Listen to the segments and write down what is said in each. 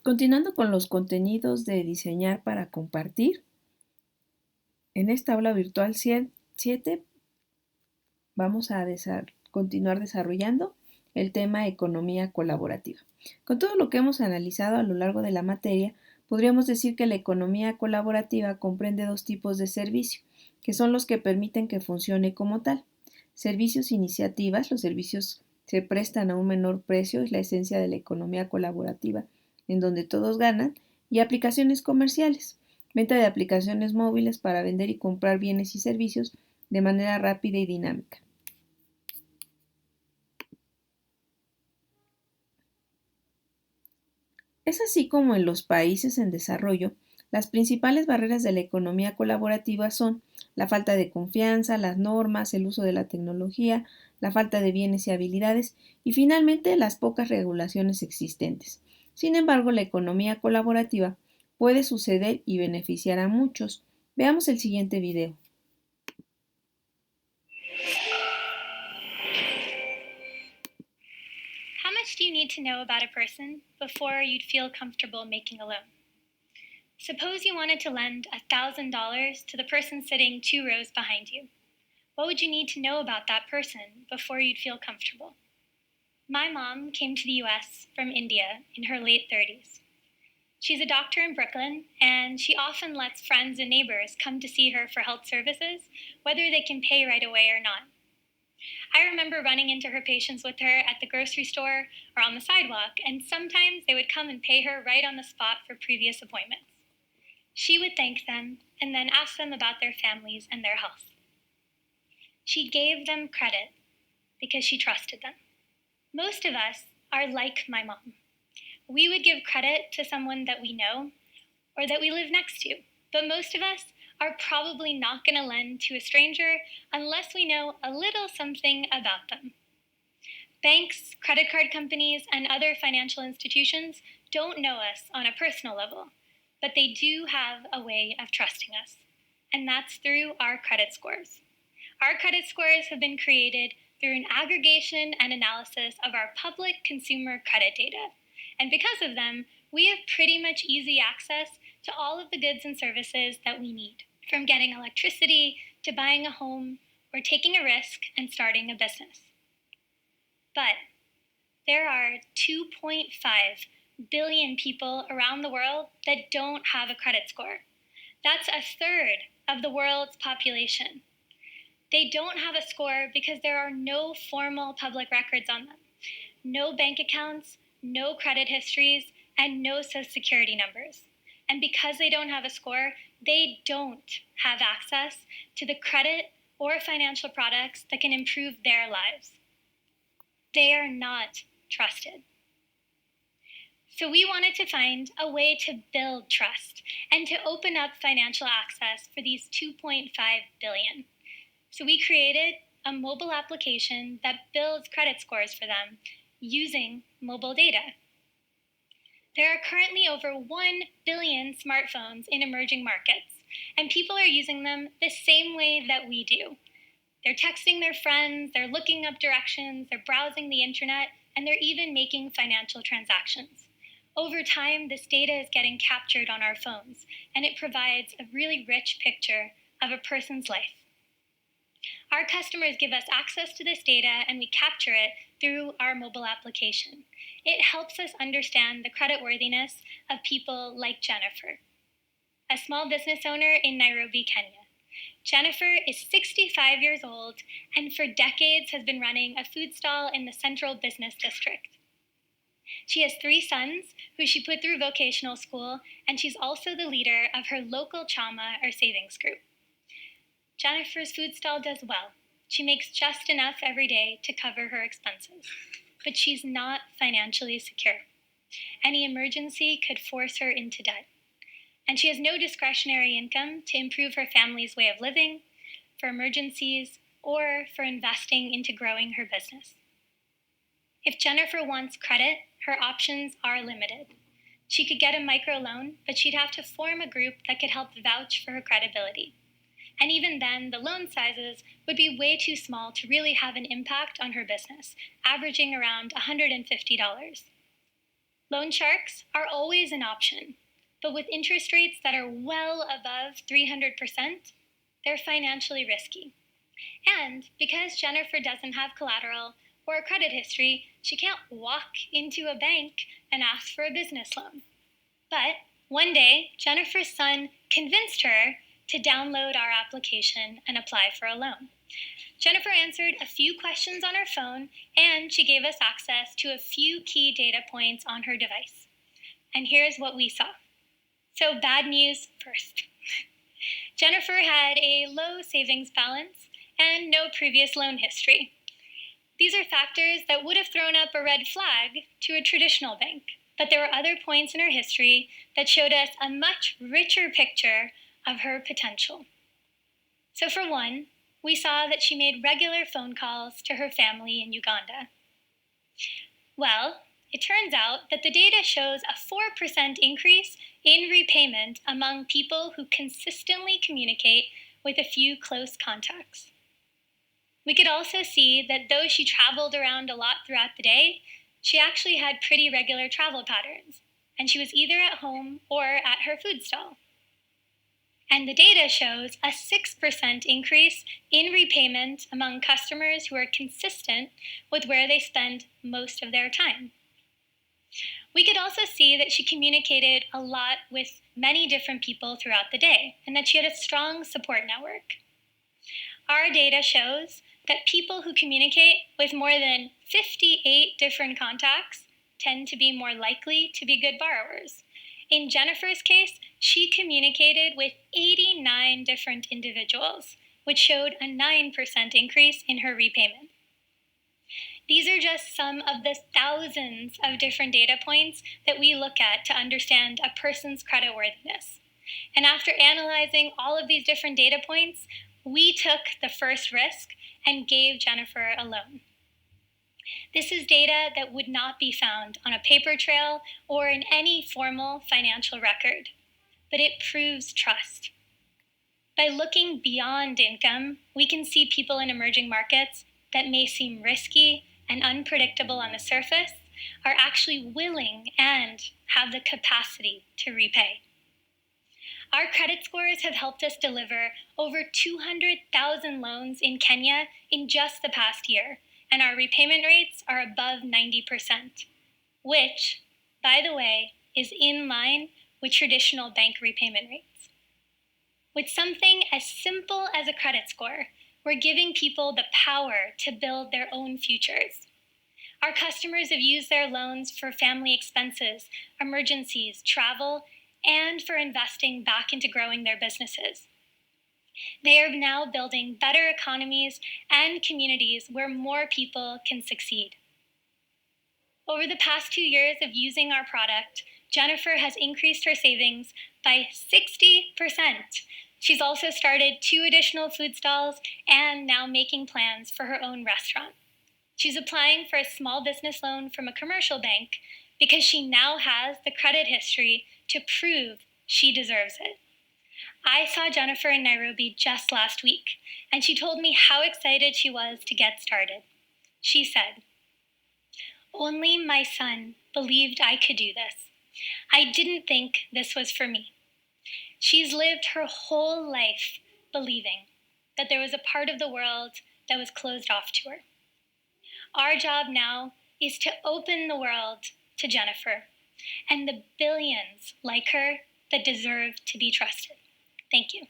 Continuando con los contenidos de diseñar para compartir, en esta aula virtual 7 vamos a continuar desarrollando el tema economía colaborativa. Con todo lo que hemos analizado a lo largo de la materia, podríamos decir que la economía colaborativa comprende dos tipos de servicio, que son los que permiten que funcione como tal. Servicios iniciativas, los servicios se prestan a un menor precio, es la esencia de la economía colaborativa, en donde todos ganan, y aplicaciones comerciales, venta de aplicaciones móviles para vender y comprar bienes y servicios de manera rápida y dinámica. Es así como en los países en desarrollo, las principales barreras de la economía colaborativa son la falta de confianza, las normas, el uso de la tecnología, la falta de bienes y habilidades y finalmente las pocas regulaciones existentes. Sin embargo, la economía colaborativa puede suceder y beneficiar a muchos. Veamos el siguiente video. How much do you need to know about a person before you'd feel comfortable making a loan? Suppose you wanted to lend $1,000 to the person sitting 2 rows behind you. What would you need to know about that person before you'd feel comfortable? My mom came to the US from India in her late 30s. She's a doctor in Brooklyn, and she often lets friends and neighbors come to see her for health services, whether they can pay right away or not. I remember running into her patients with her at the grocery store or on the sidewalk, and sometimes they would come and pay her right on the spot for previous appointments. She would thank them and then ask them about their families and their health. She gave them credit because she trusted them. Most of us are like my mom. We would give credit to someone that we know or that we live next to, but most of us are probably not going to lend to a stranger unless we know a little something about them. Banks, credit card companies, and other financial institutions don't know us on a personal level, but they do have a way of trusting us, and that's through our credit scores. Our credit scores have been created through an aggregation and analysis of our public consumer credit data, and because of them, we have pretty much easy access to all of the goods and services that we need, from getting electricity to buying a home or taking a risk and starting a business. But there are 2.5 billion people around the world that don't have a credit score. That's a third of the world's population. They don't have a score because there are no formal public records on them, no bank accounts, no credit histories, and no social security numbers. And because they don't have a score, they don't have access to the credit or financial products that can improve their lives. They are not trusted. So we wanted to find a way to build trust and to open up financial access for these 2.5 billion. So we created a mobile application that builds credit scores for them using mobile data. There are currently over 1 billion smartphones in emerging markets, and people are using them the same way that we do. They're texting their friends, they're looking up directions, they're browsing the internet, and they're even making financial transactions. Over time, this data is getting captured on our phones, and it provides a really rich picture of a person's life. Our customers give us access to this data, and we capture it through our mobile application. It helps us understand the creditworthiness of people like Jennifer, a small business owner in Nairobi, Kenya. Jennifer is 65 years old and for decades has been running a food stall in the central business district. She has 3 sons who she put through vocational school, and she's also the leader of her local chama or savings group. Jennifer's food stall does well. She makes just enough every day to cover her expenses, but she's not financially secure. Any emergency could force her into debt. And she has no discretionary income to improve her family's way of living, for emergencies, or for investing into growing her business. If Jennifer wants credit, her options are limited. She could get a microloan, but she'd have to form a group that could help vouch for her credibility. And even then, the loan sizes would be way too small to really have an impact on her business, averaging around $150. Loan sharks are always an option, but with interest rates that are well above 300%, they're financially risky. And because Jennifer doesn't have collateral or a credit history, she can't walk into a bank and ask for a business loan. But one day, Jennifer's son convinced her to download our application and apply for a loan. Jennifer answered a few questions on her phone, and she gave us access to a few key data points on her device. And here's what we saw. So bad news first. Jennifer had a low savings balance and no previous loan history. These are factors that would have thrown up a red flag to a traditional bank, but there were other points in her history that showed us a much richer picture of her potential. So for one, we saw that she made regular phone calls to her family in Uganda. Well, it turns out that the data shows a 4% increase in repayment among people who consistently communicate with a few close contacts. We could also see that though she traveled around a lot throughout the day, she actually had pretty regular travel patterns, and she was either at home or at her food stall. And the data shows a 6% increase in repayment among customers who are consistent with where they spend most of their time. We could also see that she communicated a lot with many different people throughout the day, and that she had a strong support network. Our data shows that people who communicate with more than 58 different contacts tend to be more likely to be good borrowers. In Jennifer's case, she communicated with 89 different individuals, which showed a 9% increase in her repayment. These are just some of the thousands of different data points that we look at to understand a person's creditworthiness. And after analyzing all of these different data points, we took the first risk and gave Jennifer a loan. This is data that would not be found on a paper trail or in any formal financial record, but it proves trust. By looking beyond income, we can see people in emerging markets that may seem risky and unpredictable on the surface are actually willing and have the capacity to repay. Our credit scores have helped us deliver over 200,000 loans in Kenya in just the past year, and our repayment rates are above 90%, which, by the way, is in line with traditional bank repayment rates. With something as simple as a credit score, we're giving people the power to build their own futures. Our customers have used their loans for family expenses, emergencies, travel, and for investing back into growing their businesses. They are now building better economies and communities where more people can succeed. Over the past 2 years of using our product, Jennifer has increased her savings by 60%. She's also started 2 additional food stalls and now making plans for her own restaurant. She's applying for a small business loan from a commercial bank because she now has the credit history to prove she deserves it. I saw Jennifer in Nairobi just last week, and she told me how excited she was to get started. She said, "Only my son believed I could do this. I didn't think this was for me." She's lived her whole life believing that there was a part of the world that was closed off to her. Our job now is to open the world to Jennifer and the billions like her that deserve to be trusted. Thank you.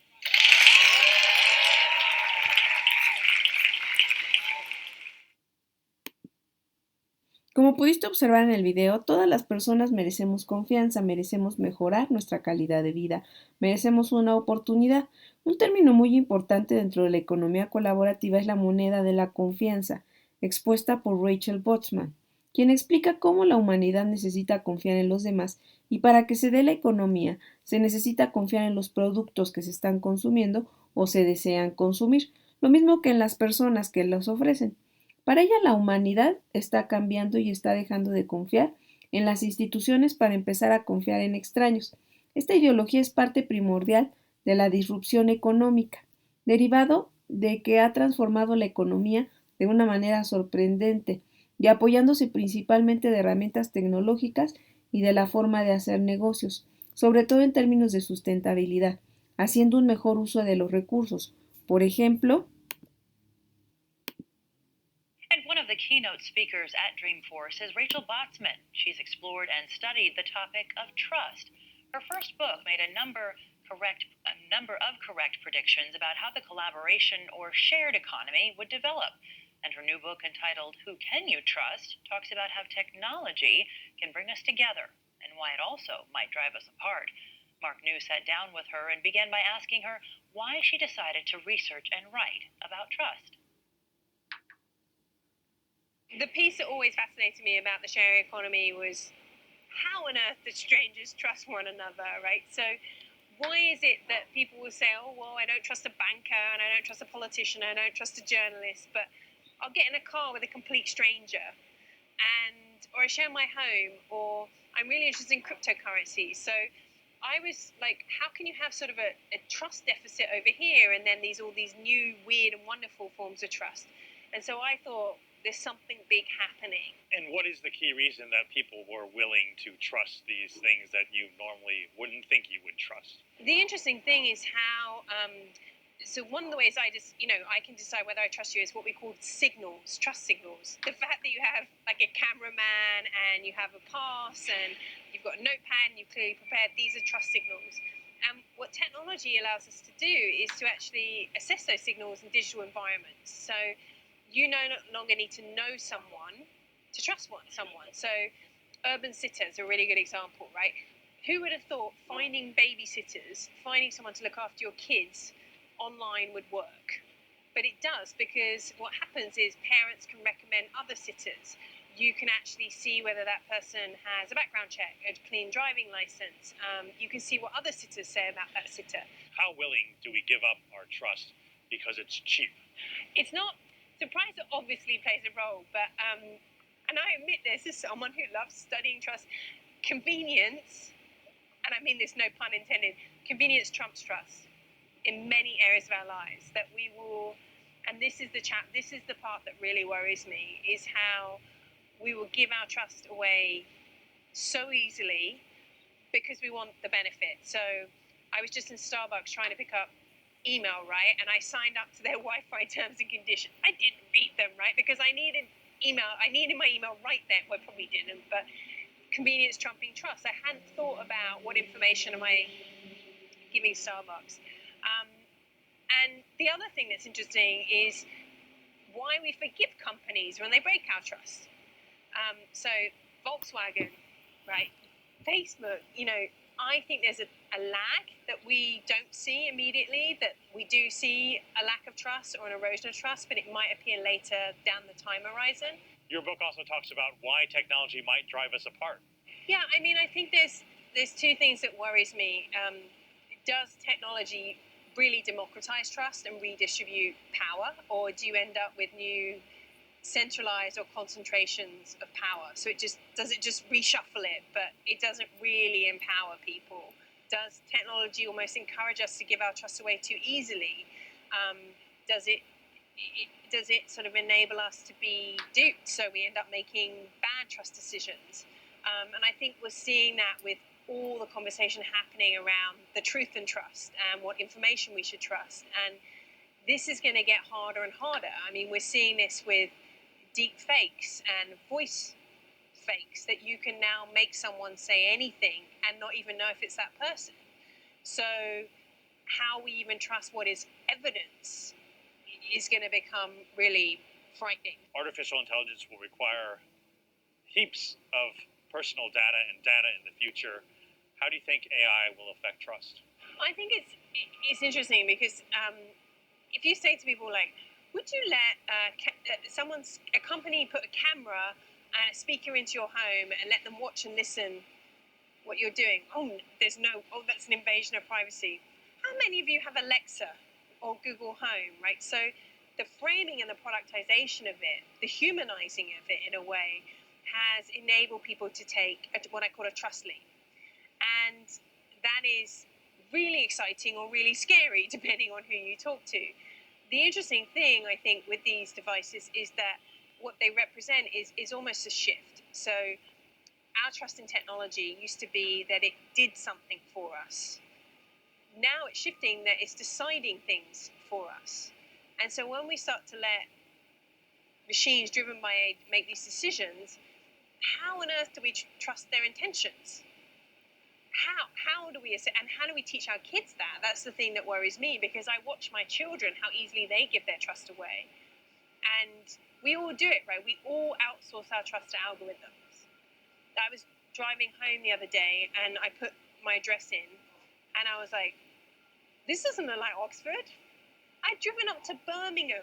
Como pudiste observar en el video, todas las personas merecemos confianza, merecemos mejorar nuestra calidad de vida, merecemos una oportunidad. Un término muy importante dentro de la economía colaborativa es la moneda de la confianza, expuesta por Rachel Botsman, quien explica cómo la humanidad necesita confiar en los demás y para que se dé la economía se necesita confiar en los productos que se están consumiendo o se desean consumir, lo mismo que en las personas que los ofrecen. Para ella, la humanidad está cambiando y está dejando de confiar en las instituciones para empezar a confiar en extraños. Esta ideología es parte primordial de la disrupción económica, derivado de que ha transformado la economía de una manera sorprendente y apoyándose principalmente de herramientas tecnológicas y de la forma de hacer negocios, sobre todo en términos de sustentabilidad, haciendo un mejor uso de los recursos. Por ejemplo, And one of the keynote speakers at Dreamforce is Rachel Botsman. She's explored and studied the topic of trust. Her first book made a number of correct predictions about how the collaboration or shared economy would develop. And her new book, entitled Who Can You Trust?, talks about how technology can bring us together and why it also might drive us apart. Mark New sat down with her and began by asking her why she decided to research and write about trust. The piece that always fascinated me about the sharing economy was how on earth do strangers trust one another, right? So why is it that people will say, oh, well, I don't trust a banker and I don't trust a politician, I don't trust a journalist, but I'll get in a car with a complete stranger or I share my home, or I'm really interested in cryptocurrency. So I was like, how can you have sort of a trust deficit over here and then all these new, weird and wonderful forms of trust? And so I thought, there's something big happening. And what is the key reason that people were willing to trust these things that you normally wouldn't think you would trust? The interesting thing is how, so one of the ways I can decide whether I trust you is what we call signals, trust signals. The fact that you have like a cameraman and you have a pass and you've got a notepad and you've clearly prepared, these are trust signals. And what technology allows us to do is to actually assess those signals in digital environments. So you no longer need to know someone to trust someone. So urban sitters are a really good example, right? Who would have thought finding babysitters, finding someone to look after your kids online would work? But it does, because what happens is parents can recommend other sitters. You can actually see whether that person has a background check, a clean driving license. You can see what other sitters say about that sitter. How willing do we give up our trust because it's cheap? It's not. So price obviously plays a role, but, and I admit this as someone who loves studying trust, convenience, and I mean this no pun intended, convenience trumps trust in many areas of our lives, that we will, and this is the part that really worries me, is how we will give our trust away so easily because we want the benefit. So I was just in Starbucks trying to pick up email, right? And I signed up to their Wi-Fi terms and conditions. I didn't read them, right? Because I needed my email right then. Well, I probably didn't, but convenience trumping trust. I hadn't thought about what information am I giving Starbucks. And the other thing that's interesting is why we forgive companies when they break our trust. So Volkswagen, right? Facebook, I think there's a lag that we don't see immediately, that we do see a lack of trust or an erosion of trust, but it might appear later down the time horizon. Your book also talks about why technology might drive us apart. Yeah, I mean, I think there's two things that worries me. Does technology really democratize trust and redistribute power, or do you end up with new centralized or concentrations of power? So does it just reshuffle it, but it doesn't really empower people? Does technology almost encourage us to give our trust away too easily? Does it sort of enable us to be duped, so we end up making bad trust decisions? And I think we're seeing that with all the conversation happening around the truth and trust and what information we should trust. And this is going to get harder and harder. I mean, we're seeing this with deep fakes and voice fakes, that you can now make someone say anything and not even know if it's that person. So how we even trust what is evidence is going to become really frightening. Artificial intelligence will require heaps of personal data and data in the future. How do you think AI will affect trust? I think it's interesting because if you say to people like, would you let a company put a camera and a speaker into your home and let them watch and listen what you're doing? That's an invasion of privacy. How many of you have Alexa or Google Home, right? So the framing and the productization of it, the humanizing of it in a way, has enabled people to take what I call a trust leap. And that is really exciting or really scary, depending on who you talk to. The interesting thing, I think, with these devices is that what they represent is almost a shift. So our trust in technology used to be that it did something for us. Now it's shifting that it's deciding things for us. And so when we start to let machines driven by AI make these decisions, how on earth do we trust their intentions? How do we, and how do we teach our kids that? That's the thing that worries me, because I watch my children, how easily they give their trust away. And we all do it, right? We all outsource our trust to algorithms. I was driving home the other day and I put my address in and I was like, this doesn't look like Oxford. I'd driven up to Birmingham.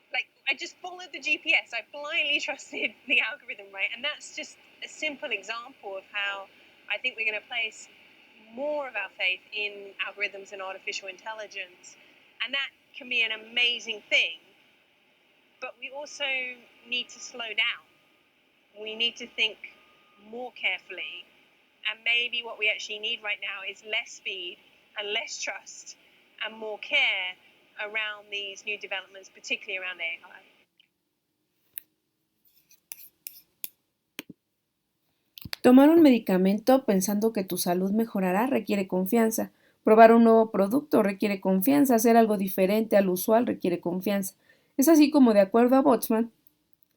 Like, I just followed the GPS. I blindly trusted the algorithm, right? And that's just a simple example of how I think we're going to place more of our faith in algorithms and artificial intelligence. And that can be an amazing thing. But we also need to slow down. We need to think more carefully. And maybe what we actually need right now is less speed and less trust and more care around these new developments, particularly around AI. Tomar un medicamento pensando que tu salud mejorará requiere confianza. Probar un nuevo producto requiere confianza. Hacer algo diferente al usual requiere confianza. Es así como, de acuerdo a Boltzmann,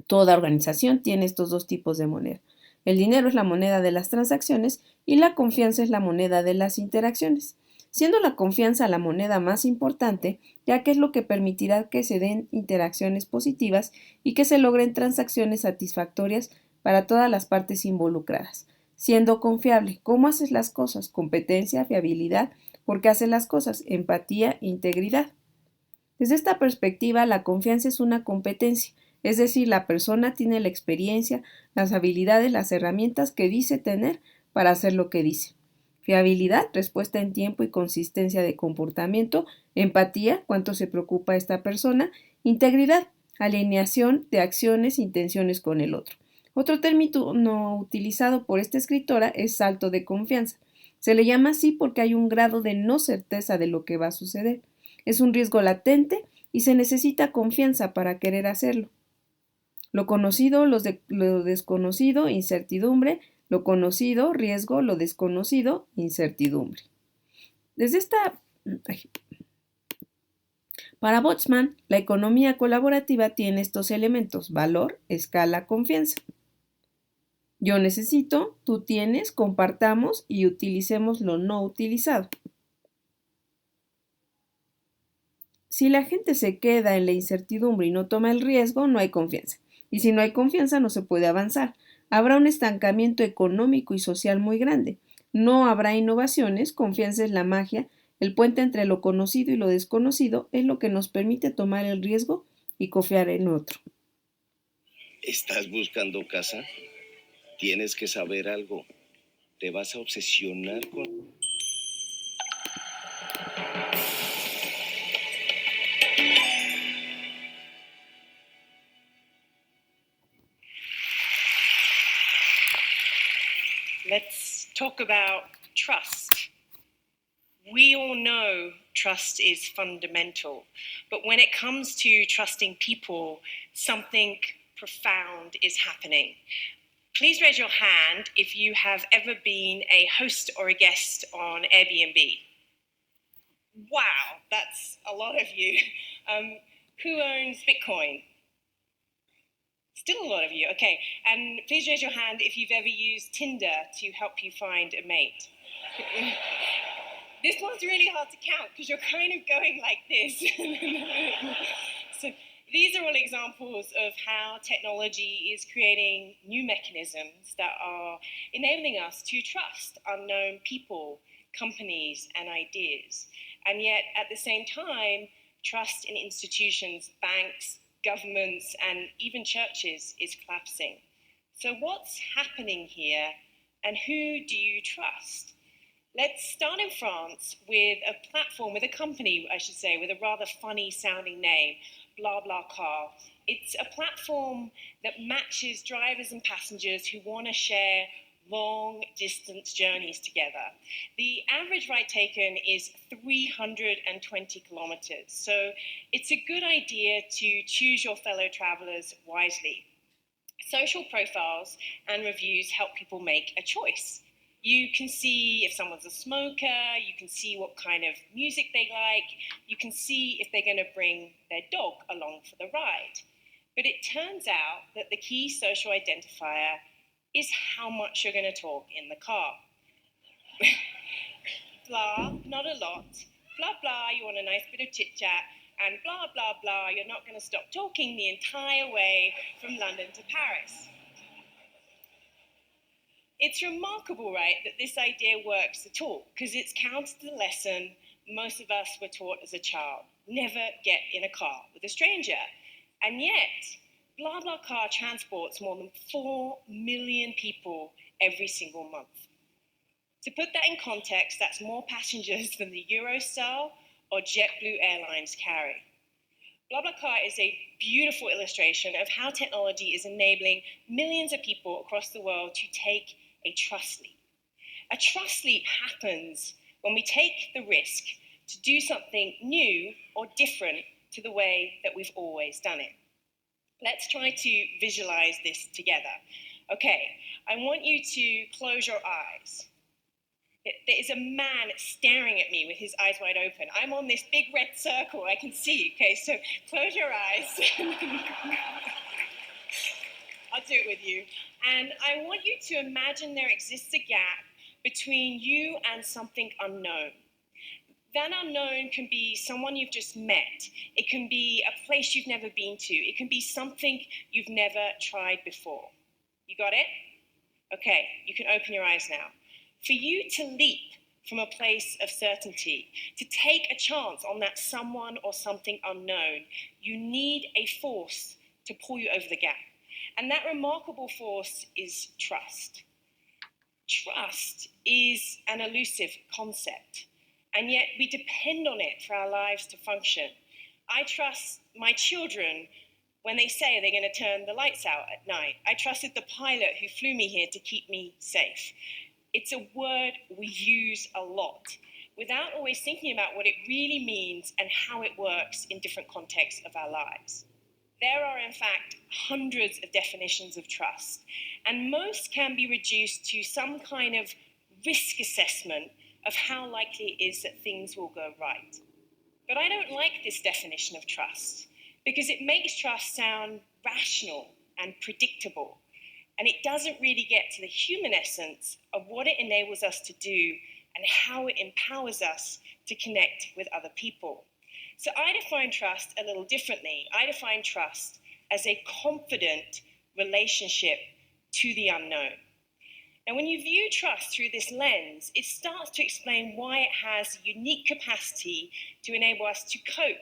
toda organización tiene estos dos tipos de moneda. El dinero es la moneda de las transacciones y la confianza es la moneda de las interacciones, siendo la confianza la moneda más importante, ya que es lo que permitirá que se den interacciones positivas y que se logren transacciones satisfactorias para todas las partes involucradas. Siendo confiable, ¿cómo haces las cosas? Competencia, fiabilidad, ¿por qué haces las cosas? Empatía, integridad. Desde esta perspectiva, la confianza es una competencia, es decir, la persona tiene la experiencia, las habilidades, las herramientas que dice tener para hacer lo que dice. Fiabilidad, respuesta en tiempo y consistencia de comportamiento. Empatía, cuánto se preocupa esta persona. Integridad, alineación de acciones e intenciones con el otro. Otro término no utilizado por esta escritora es salto de confianza. Se le llama así porque hay un grado de no certeza de lo que va a suceder. Es un riesgo latente y se necesita confianza para querer hacerlo. Lo conocido, lo desconocido, incertidumbre. Lo conocido, riesgo. Lo desconocido, incertidumbre. Para Boltzmann, la economía colaborativa tiene estos elementos: valor, escala, confianza. Yo necesito, tú tienes, compartamos y utilicemos lo no utilizado. Si la gente se queda en la incertidumbre y no toma el riesgo, no hay confianza. Y si no hay confianza, no se puede avanzar. Habrá un estancamiento económico y social muy grande. No habrá innovaciones, confianza es la magia. El puente entre lo conocido y lo desconocido es lo que nos permite tomar el riesgo y confiar en otro. ¿Estás buscando casa? Tienes que saber algo. Te vas a obsesionar con... Let's talk about trust. We all know trust is fundamental, but when it comes to trusting people, something profound is happening. Please raise your hand if you have ever been a host or a guest on Airbnb. Wow, that's a lot of you. Who owns Bitcoin? Still a lot of you, okay. And please raise your hand if you've ever used Tinder to help you find a mate. This one's really hard to count because you're kind of going like this. So these are all examples of how technology is creating new mechanisms that are enabling us to trust unknown people, companies, and ideas. And yet, at the same time, trust in institutions, banks, governments, and even churches is collapsing. So what's happening here, and who do you trust? Let's start in France with a platform, with a company, I should say, with a rather funny sounding name, BlaBlaCar. It's a platform that matches drivers and passengers who want to share long distance journeys together. The average ride taken is 320 kilometers. So it's a good idea to choose your fellow travelers wisely. Social profiles and reviews help people make a choice. You can see if someone's a smoker, you can see what kind of music they like, you can see if they're going to bring their dog along for the ride. But it turns out that the key social identifier is how much you're going to talk in the car. Blah, not a lot. Blah, blah, you want a nice bit of chit-chat. And blah, blah, blah, you're not going to stop talking the entire way from London to Paris. It's remarkable, right, that this idea works at all, because it's counter to the lesson most of us were taught as a child. Never get in a car with a stranger. And yet, BlaBlaCar transports more than 4 million people every single month. To put that in context, that's more passengers than the Eurostar or JetBlue Airlines carry. BlaBlaCar is a beautiful illustration of how technology is enabling millions of people across the world to take a trust leap. A trust leap happens when we take the risk to do something new or different to the way that we've always done it. Let's try to visualize this together. Okay, I want you to close your eyes. There is a man staring at me with his eyes wide open. I'm on this big red circle I can see, okay? So close your eyes. I'll do it with you. And I want you to imagine there exists a gap between you and something unknown. That unknown can be someone you've just met. It can be a place you've never been to. It can be something you've never tried before. You got it? Okay, you can open your eyes now. For you to leap from a place of certainty, to take a chance on that someone or something unknown, you need a force to pull you over the gap. And that remarkable force is trust. Trust is an elusive concept, and yet we depend on it for our lives to function. I trust my children when they say they're going to turn the lights out at night. I trusted the pilot who flew me here to keep me safe. It's a word we use a lot without always thinking about what it really means and how it works in different contexts of our lives. There are, in fact, hundreds of definitions of trust, and most can be reduced to some kind of risk assessment of how likely it is that things will go right. But I don't like this definition of trust because it makes trust sound rational and predictable, and it doesn't really get to the human essence of what it enables us to do and how it empowers us to connect with other people. So I define trust a little differently. I define trust as a confident relationship to the unknown. Now, when you view trust through this lens, it starts to explain why it has a unique capacity to enable us to cope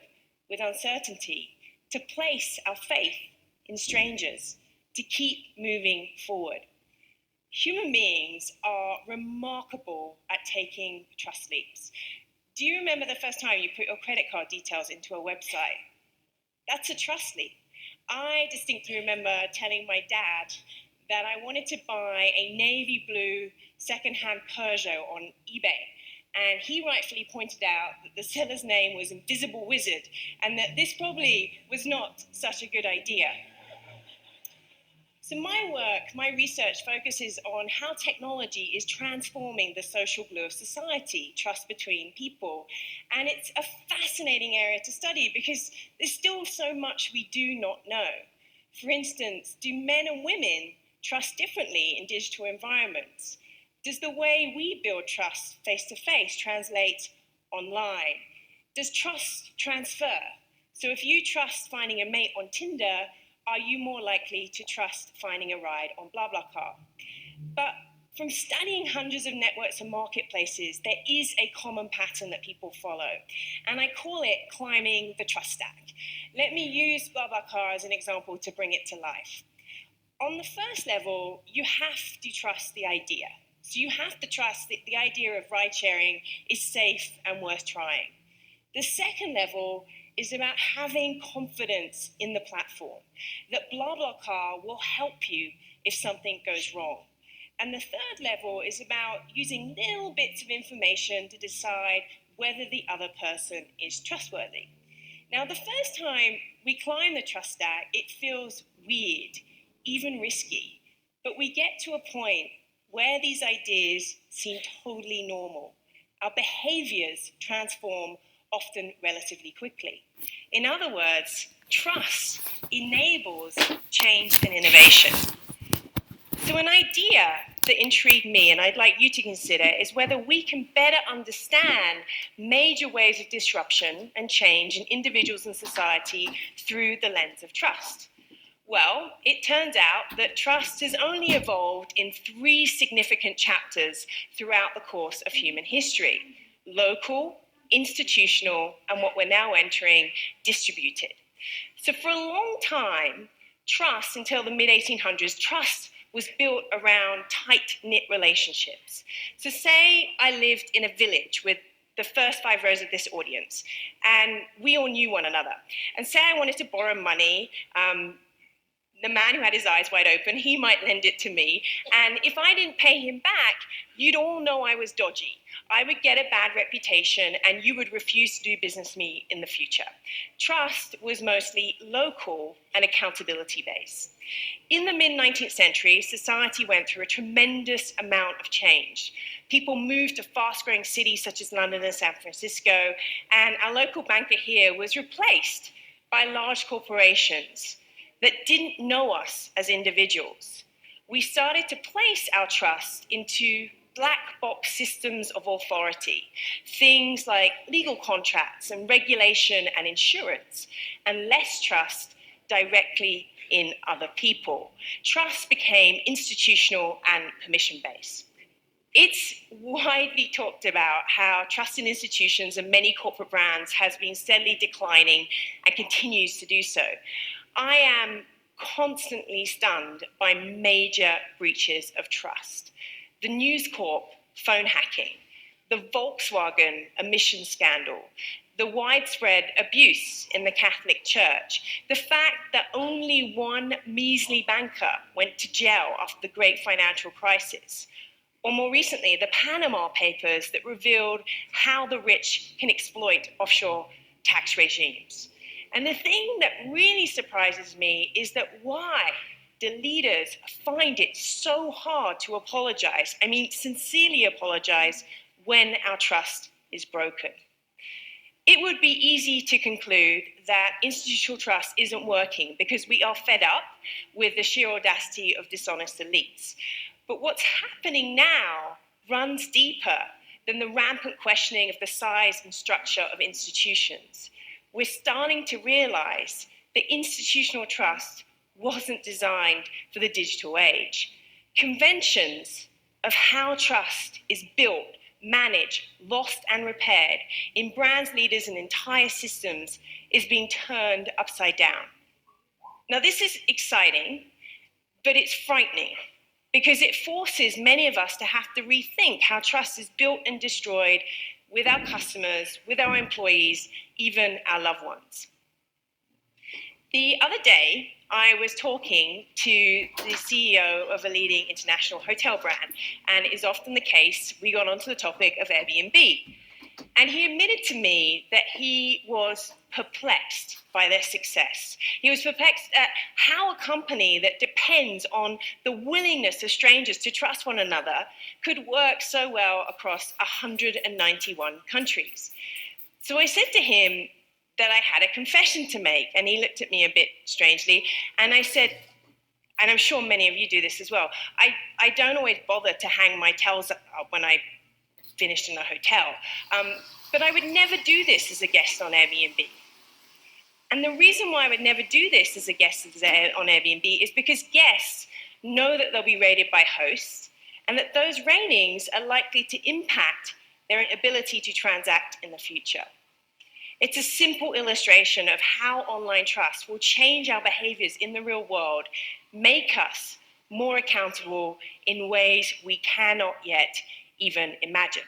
with uncertainty, to place our faith in strangers, to keep moving forward. Human beings are remarkable at taking trust leaps. Do you remember the first time you put your credit card details into a website? That's a trust leap. I distinctly remember telling my dad that I wanted to buy a navy blue secondhand Peugeot on eBay. And he rightfully pointed out that the seller's name was Invisible Wizard and that this probably was not such a good idea. So my work, my research focuses on how technology is transforming the social glue of society, trust between people. And it's a fascinating area to study because there's still so much we do not know. For instance, do men and women trust differently in digital environments? Does the way we build trust face-to-face translate online? Does trust transfer? So if you trust finding a mate on Tinder, are you more likely to trust finding a ride on BlaBlaCar? But from studying hundreds of networks and marketplaces, there is a common pattern that people follow, and I call it climbing the trust stack. Let me use BlaBlaCar as an example to bring it to life. On the first level, you have to trust the idea. So you have to trust that the idea of ride sharing is safe and worth trying. The second level is about having confidence in the platform, that BlaBlaCar will help you if something goes wrong. And the third level is about using little bits of information to decide whether the other person is trustworthy. Now, the first time we climb the trust stack, it feels weird. even risky. But we get to a point where these ideas seem totally normal. Our behaviors transform often relatively quickly. In other words, trust enables change and innovation. So an idea that intrigued me, and I'd like you to consider, is whether we can better understand major waves of disruption and change in individuals and society through the lens of trust. Well, it turns out that trust has only evolved in 3 significant chapters throughout the course of human history: local, institutional, and what we're now entering, distributed. So for a long time, trust, until the mid-1800s, trust was built around tight-knit relationships. So say I lived in a village with the first 5 rows of this audience, and we all knew one another. And say I wanted to borrow money, the man who had his eyes wide open, he might lend it to me. And if I didn't pay him back, you'd all know I was dodgy. I would get a bad reputation and you would refuse to do business with me in the future. Trust was mostly local and accountability based. In the mid-19th century, society went through a tremendous amount of change. People moved to fast-growing cities such as London and San Francisco, and our local banker here was replaced by large corporations that didn't know us as individuals. We started to place our trust into black box systems of authority, things like legal contracts and regulation and insurance, and less trust directly in other people. Trust became institutional and permission-based. It's widely talked about how trust in institutions and many corporate brands has been steadily declining and continues to do so. I am constantly stunned by major breaches of trust. The News Corp phone hacking, the Volkswagen emission scandal, the widespread abuse in the Catholic Church, the fact that only one measly banker went to jail after the great financial crisis, or more recently, the Panama Papers that revealed how the rich can exploit offshore tax regimes. And the thing that really surprises me is that why do leaders find it so hard to apologize, sincerely apologize, when our trust is broken? It would be easy to conclude that institutional trust isn't working because we are fed up with the sheer audacity of dishonest elites. But what's happening now runs deeper than the rampant questioning of the size and structure of institutions. We're starting to realize that institutional trust wasn't designed for the digital age. Conventions of how trust is built, managed, lost, and repaired in brands, leaders, and entire systems is being turned upside down. Now, this is exciting, but it's frightening because it forces many of us to have to rethink how trust is built and destroyed with our customers, with our employees, even our loved ones. The other day, I was talking to the CEO of a leading international hotel brand, and it is often the case, we got onto the topic of Airbnb. And he admitted to me that he was perplexed by their success. He was perplexed at how a company that depends on the willingness of strangers to trust one another could work so well across 191 countries. So I said to him that I had a confession to make, and he looked at me a bit strangely, and I said, and I'm sure many of you do this as well, I don't always bother to hang my towels up when I finished in a hotel, but I would never do this as a guest on Airbnb. And the reason why I would never do this as a guest on Airbnb is because guests know that they'll be rated by hosts, and that those ratings are likely to impact their ability to transact in the future. It's a simple illustration of how online trust will change our behaviors in the real world, make us more accountable in ways we cannot yet even imagine.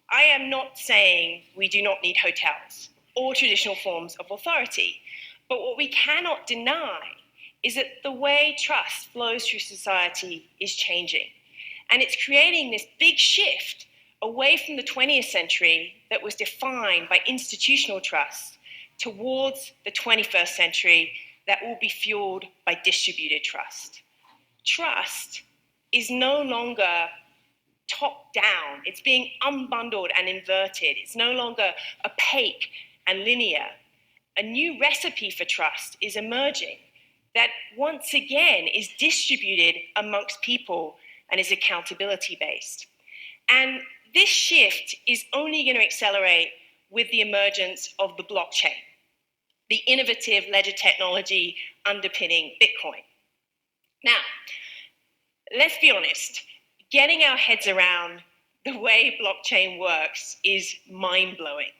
I am not saying we do not need hotels or traditional forms of authority, but what we cannot deny is that the way trust flows through society is changing. And it's creating this big shift away from the 20th century that was defined by institutional trust towards the 21st century that will be fueled by distributed trust. Trust is no longer top down. It's being unbundled and inverted. It's no longer opaque and linear. A new recipe for trust is emerging that once again is distributed amongst people and is accountability based. And this shift is only going to accelerate with the emergence of the blockchain, the innovative ledger technology underpinning Bitcoin. Now, let's be honest, getting our heads around the way blockchain works is mind-blowing.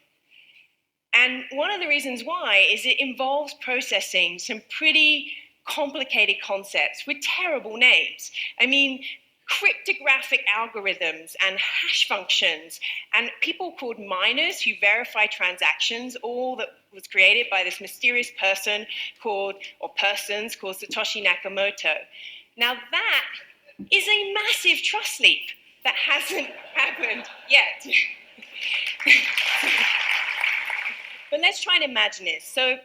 And one of the reasons why is it involves processing some pretty complicated concepts with terrible names. I mean, cryptographic algorithms and hash functions and people called miners who verify transactions, all that was created by this mysterious person called, or persons called Satoshi Nakamoto. Now that is a massive trust leap that hasn't happened yet. But let's try and imagine this. So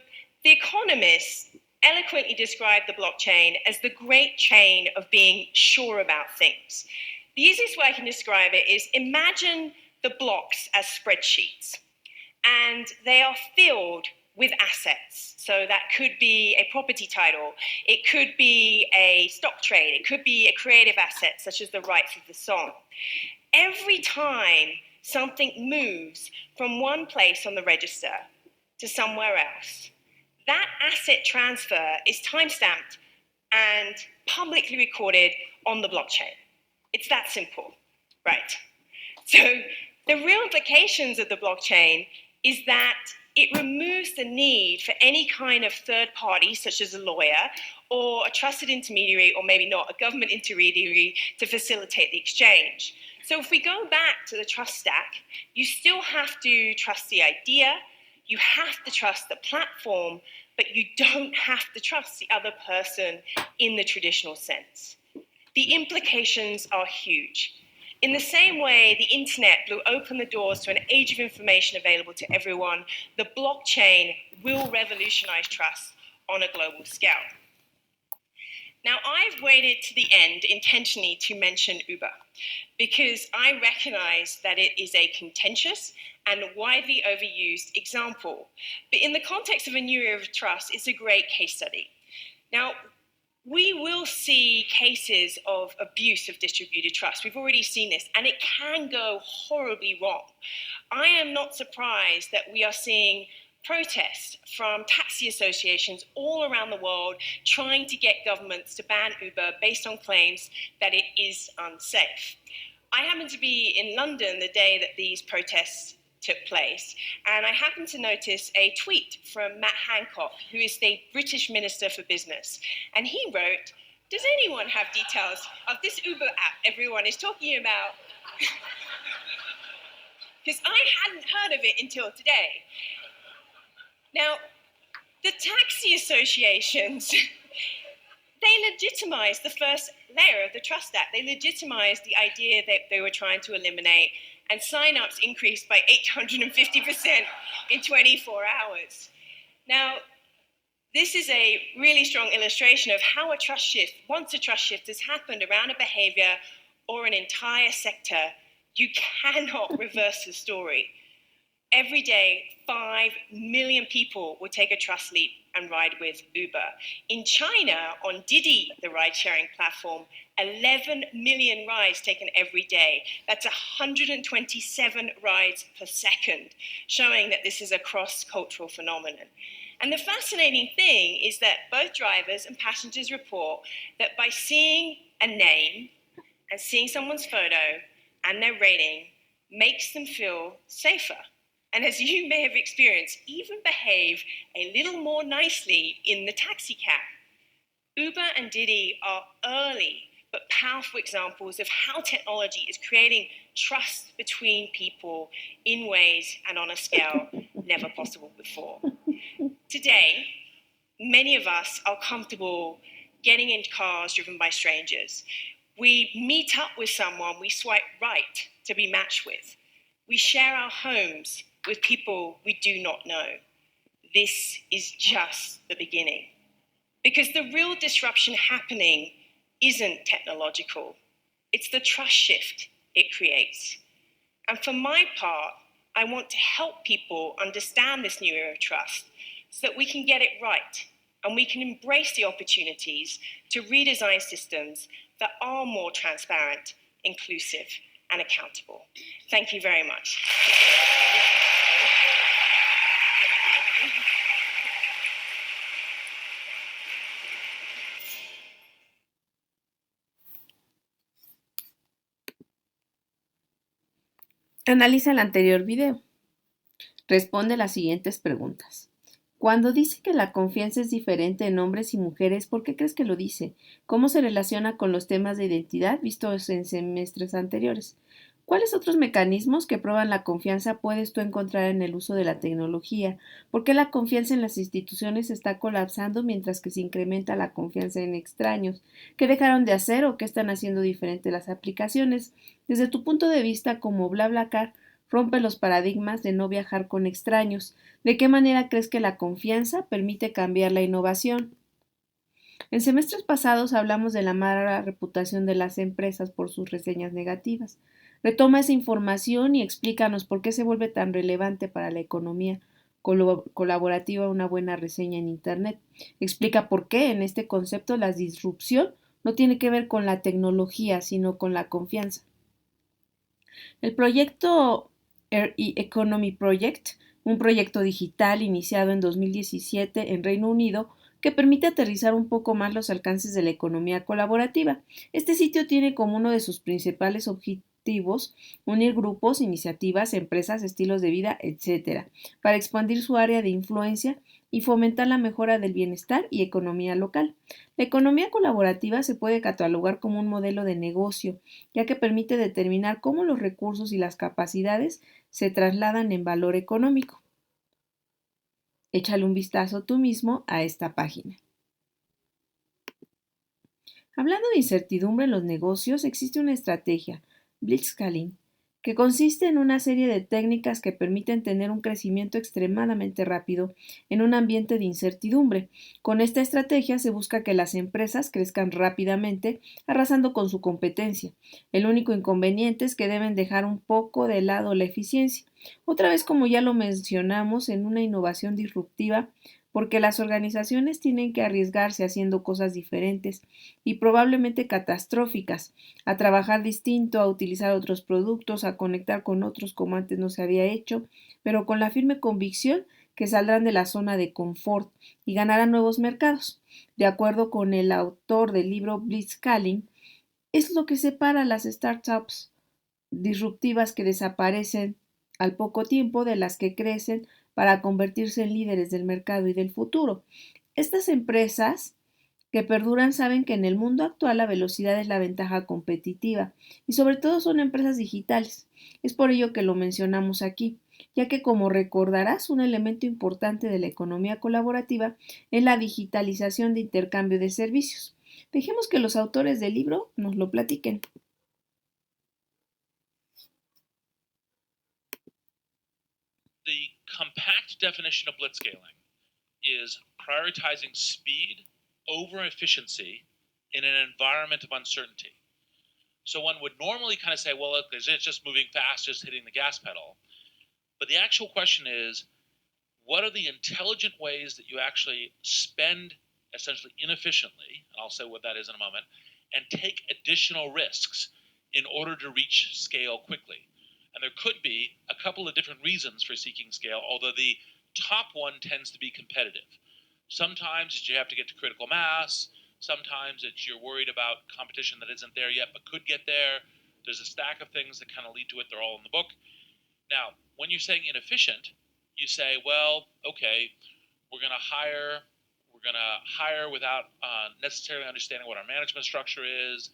The Economist eloquently described the blockchain as the great chain of being sure about things. The easiest way I can describe it is imagine the blocks as spreadsheets, and they are filled with assets. So that could be a property title, it could be a stock trade, it could be a creative asset such as the rights of the song. Every time something moves from one place on the register to somewhere else, that asset transfer is timestamped and publicly recorded on the blockchain. It's that simple, right? So the real implications of the blockchain is that it removes the need for any kind of third party, such as a lawyer or a trusted intermediary, or maybe not, a government intermediary to facilitate the exchange. So if we go back to the trust stack, you still have to trust the idea, you have to trust the platform, but you don't have to trust the other person in the traditional sense. The implications are huge. In the same way the internet blew open the doors to an age of information available to everyone, the blockchain will revolutionize trust on a global scale. Now, I've waited to the end intentionally to mention Uber because I recognize that it is a contentious and widely overused example. But in the context of a new era of trust, it's a great case study. Now, we will see cases of abuse of distributed trust. We've already seen this, and it can go horribly wrong. I am not surprised that we are seeing protests from taxi associations all around the world trying to get governments to ban Uber based on claims that it is unsafe. I happened to be in London the day that these protests took place, and I happened to notice a tweet from Matt Hancock, who is the British Minister for Business, and he wrote, "Does anyone have details of this Uber app everyone is talking about?" Because I hadn't heard of it until today. Now, the taxi associations, they legitimized the first layer of the Trust Act. They legitimized the idea that they were trying to eliminate, and sign-ups increased by 850% in 24 hours. Now, this is a really strong illustration of how a trust shift, once a trust shift has happened around a behavior or an entire sector, you cannot reverse the story. Every day, 5 million people will take a trust leap and ride with Uber. In China, on Didi, the ride-sharing platform, 11 million rides taken every day. That's 127 rides per second, showing that this is a cross-cultural phenomenon. And the fascinating thing is that both drivers and passengers report that by seeing a name and seeing someone's photo and their rating makes them feel safer. And as you may have experienced, even behave a little more nicely in the taxi cab. Uber and Didi are early but powerful examples of how technology is creating trust between people in ways and on a scale never possible before. Today, many of us are comfortable getting in cars driven by strangers. We meet up with someone we swipe right to be matched with. We share our homes with people we do not know. This is just the beginning. Because the real disruption happening isn't technological. It's the trust shift it creates. And for my part, I want to help people understand this new era of trust so that we can get it right and we can embrace the opportunities to redesign systems that are more transparent, inclusive, and accountable. Thank you very much. Analiza el anterior video. Responde las siguientes preguntas. Cuando dice que la confianza es diferente en hombres y mujeres, ¿por qué crees que lo dice? ¿Cómo se relaciona con los temas de identidad vistos en semestres anteriores? ¿Cuáles otros mecanismos que prueban la confianza puedes tú encontrar en el uso de la tecnología? ¿Por qué la confianza en las instituciones está colapsando mientras que se incrementa la confianza en extraños? ¿Qué dejaron de hacer o qué están haciendo diferente las aplicaciones? Desde tu punto de vista como BlaBlaCar, rompe los paradigmas de no viajar con extraños. ¿De qué manera crees que la confianza permite cambiar la innovación? En semestres pasados hablamos de la mala reputación de las empresas por sus reseñas negativas. Retoma esa información y explícanos por qué se vuelve tan relevante para la economía colaborativa una buena reseña en Internet. Explica por qué en este concepto la disrupción no tiene que ver con la tecnología, sino con la confianza. El proyecto Economy Project, un proyecto digital iniciado en 2017 en Reino Unido, que permite aterrizar un poco más los alcances de la economía colaborativa. Este sitio tiene como uno de sus principales objetivos unir grupos, iniciativas, empresas, estilos de vida, etc., para expandir su área de influencia y fomentar la mejora del bienestar y economía local. La economía colaborativa se puede catalogar como un modelo de negocio, ya que permite determinar cómo los recursos y las capacidades se trasladan en valor económico. Échale un vistazo tú mismo a esta página. Hablando de incertidumbre en los negocios, existe una estrategia, blitzscaling, que consiste en una serie de técnicas que permiten tener un crecimiento extremadamente rápido en un ambiente de incertidumbre. Con esta estrategia se busca que las empresas crezcan rápidamente, arrasando con su competencia. El único inconveniente es que deben dejar un poco de lado la eficiencia. Otra vez, como ya lo mencionamos, en una innovación disruptiva, porque las organizaciones tienen que arriesgarse haciendo cosas diferentes y probablemente catastróficas, a trabajar distinto, a utilizar otros productos, a conectar con otros como antes no se había hecho, pero con la firme convicción que saldrán de la zona de confort y ganarán nuevos mercados. De acuerdo con el autor del libro Blitzscaling, es lo que separa a las startups disruptivas que desaparecen al poco tiempo de las que crecen para convertirse en líderes del mercado y del futuro. Estas empresas que perduran saben que en el mundo actual la velocidad es la ventaja competitiva y sobre todo son empresas digitales. Es por ello que lo mencionamos aquí, ya que como recordarás, un elemento importante de la economía colaborativa es la digitalización de intercambio de servicios. Dejemos que los autores del libro nos lo platiquen. The compact definition of blitzscaling is prioritizing speed over efficiency in an environment of uncertainty. So one would normally kind of say, well, look, it's just moving fast, just hitting the gas pedal. But the actual question is, what are the intelligent ways that you actually spend essentially inefficiently, and I'll say what that is in a moment, and take additional risks in order to reach scale quickly? And there could be a couple of different reasons for seeking scale, although the top one tends to be competitive. Sometimes you have to get to critical mass. Sometimes it's you're worried about competition that isn't there yet but could get there. There's a stack of things that kind of lead to it. They're all in the book. Now, when you're saying inefficient, you say, well, okay, we're going to hire without necessarily understanding what our management structure is.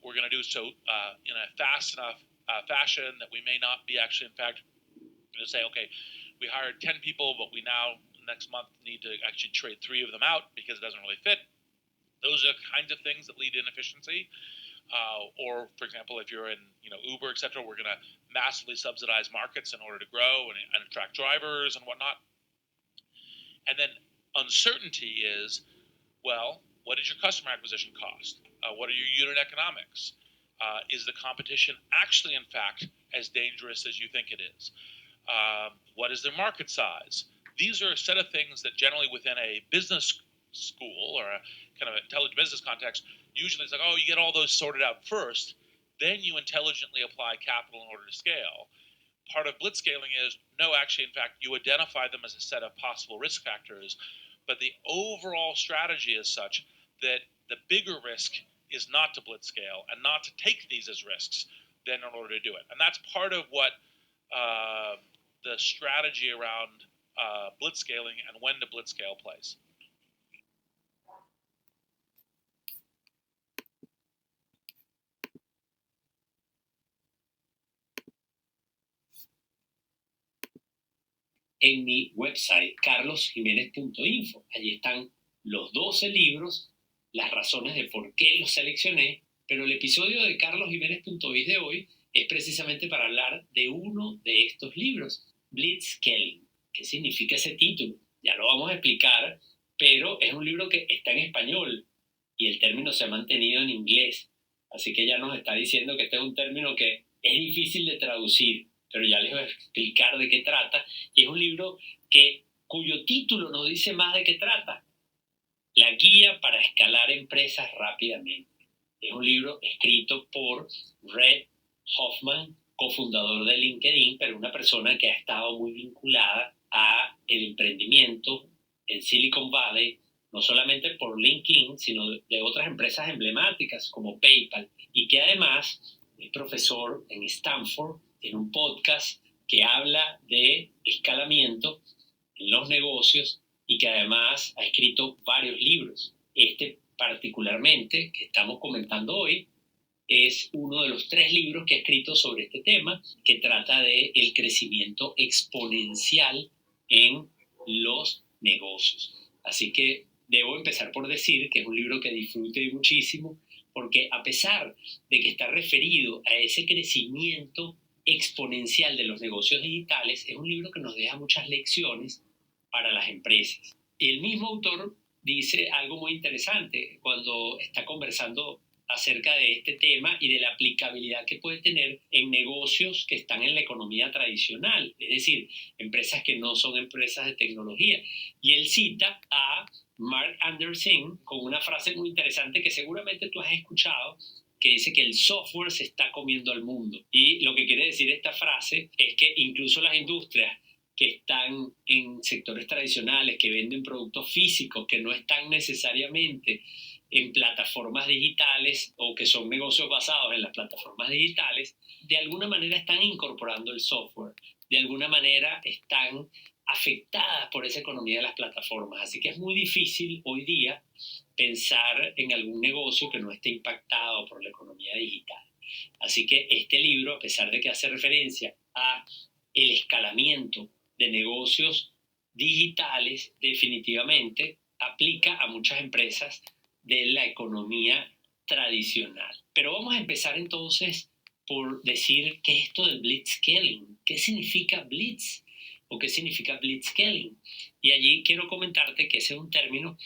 We're going to do so in a fast enough fashion that we may not be actually, in fact, going to say, okay, we hired 10 people, but we now next month need to actually trade 3 of them out because it doesn't really fit. Those are the kinds of things that lead to inefficiency. Or, for example, if you're in Uber, et cetera, we're going to massively subsidize markets in order to grow and attract drivers and whatnot. And then uncertainty is Well, what is your customer acquisition cost? What are your unit economics? Is the competition actually, in fact, as dangerous as you think it is? What is their market size? These are a set of things that generally within a business school or a kind of intelligent business context, usually it's like, oh, you get all those sorted out first, then you intelligently apply capital in order to scale. Part of blitzscaling is, no, actually, in fact, you identify them as a set of possible risk factors, but the overall strategy is such that the bigger risk is not to blitzscale and not to take these as risks then in order to do it. And that's part of what the strategy around blitzscaling and when to blitzscale plays. En mi website, carlosjimenez.info. Allí están los 12 libros, las razones de por qué los seleccioné, pero el episodio de carlosjimenez.biz de hoy es precisamente para hablar de uno de estos libros, Blitzscaling. ¿Qué significa ese título? Ya lo vamos a explicar, pero es un libro que está en español y el término se ha mantenido en inglés. Así que ya nos está diciendo que este es un término que es difícil de traducir, pero ya les voy a explicar de qué trata. Y es un libro cuyo título nos dice más de qué trata. La guía para escalar empresas rápidamente. Es un libro escrito por Reid Hoffman, cofundador de LinkedIn, pero una persona que ha estado muy vinculada a el emprendimiento en Silicon Valley, no solamente por LinkedIn, sino de otras empresas emblemáticas como PayPal, y que además es profesor en Stanford, en un podcast que habla de escalamiento en los negocios y que además ha escrito varios libros. Este particularmente, que estamos comentando hoy, es uno de los 3 libros que ha escrito sobre este tema, que trata de el crecimiento exponencial en los negocios. Así que debo empezar por decir que es un libro que disfruté muchísimo, porque a pesar de que está referido a ese crecimiento exponencial de los negocios digitales, es un libro que nos deja muchas lecciones para las empresas. El mismo autor dice algo muy interesante cuando está conversando acerca de este tema y de la aplicabilidad que puede tener en negocios que están en la economía tradicional, es decir, empresas que no son empresas de tecnología. Y él cita a Mark Anderson con una frase muy interesante que seguramente tú has escuchado, que dice que el software se está comiendo al mundo. Y lo que quiere decir esta frase es que incluso las industrias que están en sectores tradicionales, que venden productos físicos, que no están necesariamente en plataformas digitales o que son negocios basados en las plataformas digitales, de alguna manera están incorporando el software, de alguna manera están afectadas por esa economía de las plataformas. Así que es muy difícil hoy día pensar en algún negocio que no esté impactado por la economía digital. Así que este libro, a pesar de que hace referencia a el escalamiento de negocios digitales, definitivamente aplica a muchas empresas de la economía tradicional. Pero vamos a empezar entonces por decir qué es esto del blitzscaling. ¿Qué significa blitz? ¿O qué significa blitzscaling? Y allí quiero comentarte que ese es un término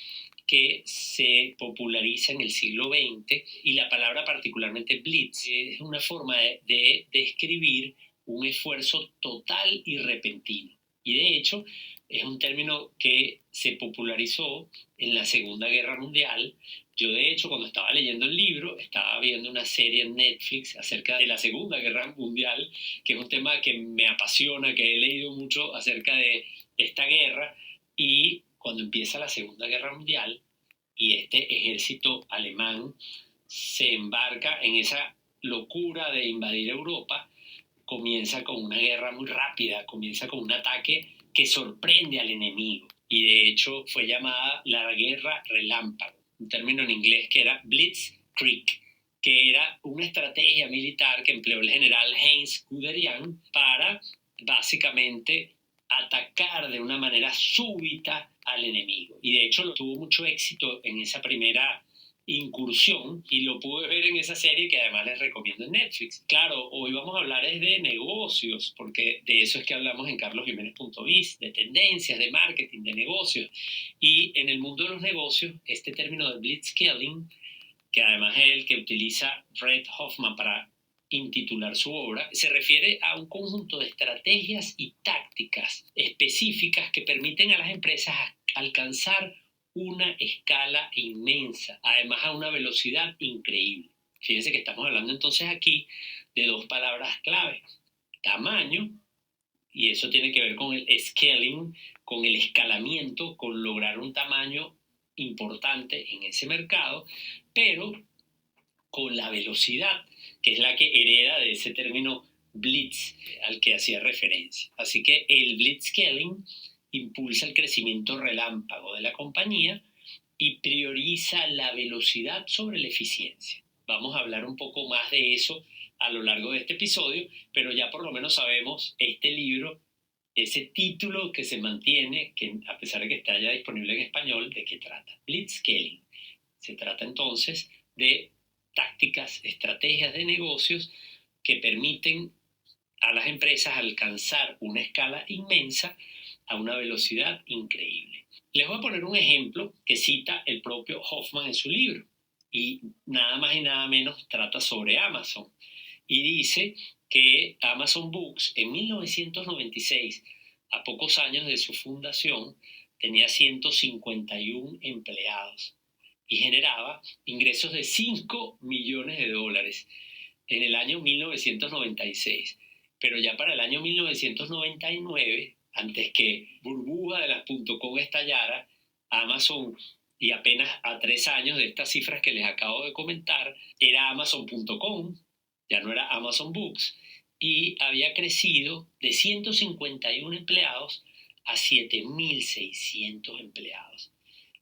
que se populariza en el siglo XX y la palabra particularmente blitz es una forma de describir un esfuerzo total y repentino. Y de hecho es un término que se popularizó en la Segunda Guerra Mundial. Yo de hecho cuando estaba leyendo el libro estaba viendo una serie en Netflix acerca de la Segunda Guerra Mundial, que es un tema que me apasiona, que he leído mucho acerca de esta guerra. Y cuando empieza la Segunda Guerra Mundial y este ejército alemán se embarca en esa locura de invadir Europa, comienza con una guerra muy rápida, comienza con un ataque que sorprende al enemigo. Y de hecho fue llamada la guerra relámpago, un término en inglés que era blitzkrieg, que era una estrategia militar que empleó el general Heinz Guderian para básicamente atacar de una manera súbita al enemigo. Y de hecho tuvo mucho éxito en esa primera incursión y lo pude ver en esa serie que además les recomiendo en Netflix. Claro, hoy vamos a hablar es de negocios, porque de eso es que hablamos en carlosjimenez.biz, de tendencias, de marketing, de negocios. Y en el mundo de los negocios, este término de blitzscaling, que además es el que utiliza Reid Hoffman para intitular su obra, se refiere a un conjunto de estrategias y tácticas específicas que permiten a las empresas alcanzar una escala inmensa, además a una velocidad increíble. Fíjense que estamos hablando entonces aquí de dos palabras clave: tamaño, y eso tiene que ver con el scaling, con el escalamiento, con lograr un tamaño importante en ese mercado, pero con la velocidad, que es la que hereda de ese término blitz al que hacía referencia. Así que el blitzscaling impulsa el crecimiento relámpago de la compañía y prioriza la velocidad sobre la eficiencia. Vamos a hablar un poco más de eso a lo largo de este episodio, pero ya por lo menos sabemos este libro, ese título que se mantiene, que a pesar de que está ya disponible en español, ¿de qué trata? Blitzscaling. Se trata entonces de tácticas, estrategias de negocios que permiten a las empresas alcanzar una escala inmensa a una velocidad increíble. Les voy a poner un ejemplo que cita el propio Hoffman en su libro, y nada más y nada menos trata sobre Amazon, y dice que Amazon Books en 1996, a pocos años de su fundación, tenía 151 empleados y generaba ingresos de 5 millones de dólares en el año 1996. Pero ya para el año 1999, antes que burbuja de las .com estallara, Amazon, y apenas a 3 años de estas cifras que les acabo de comentar, era Amazon.com, ya no era Amazon Books, y había crecido de 151 empleados a 7.600 empleados.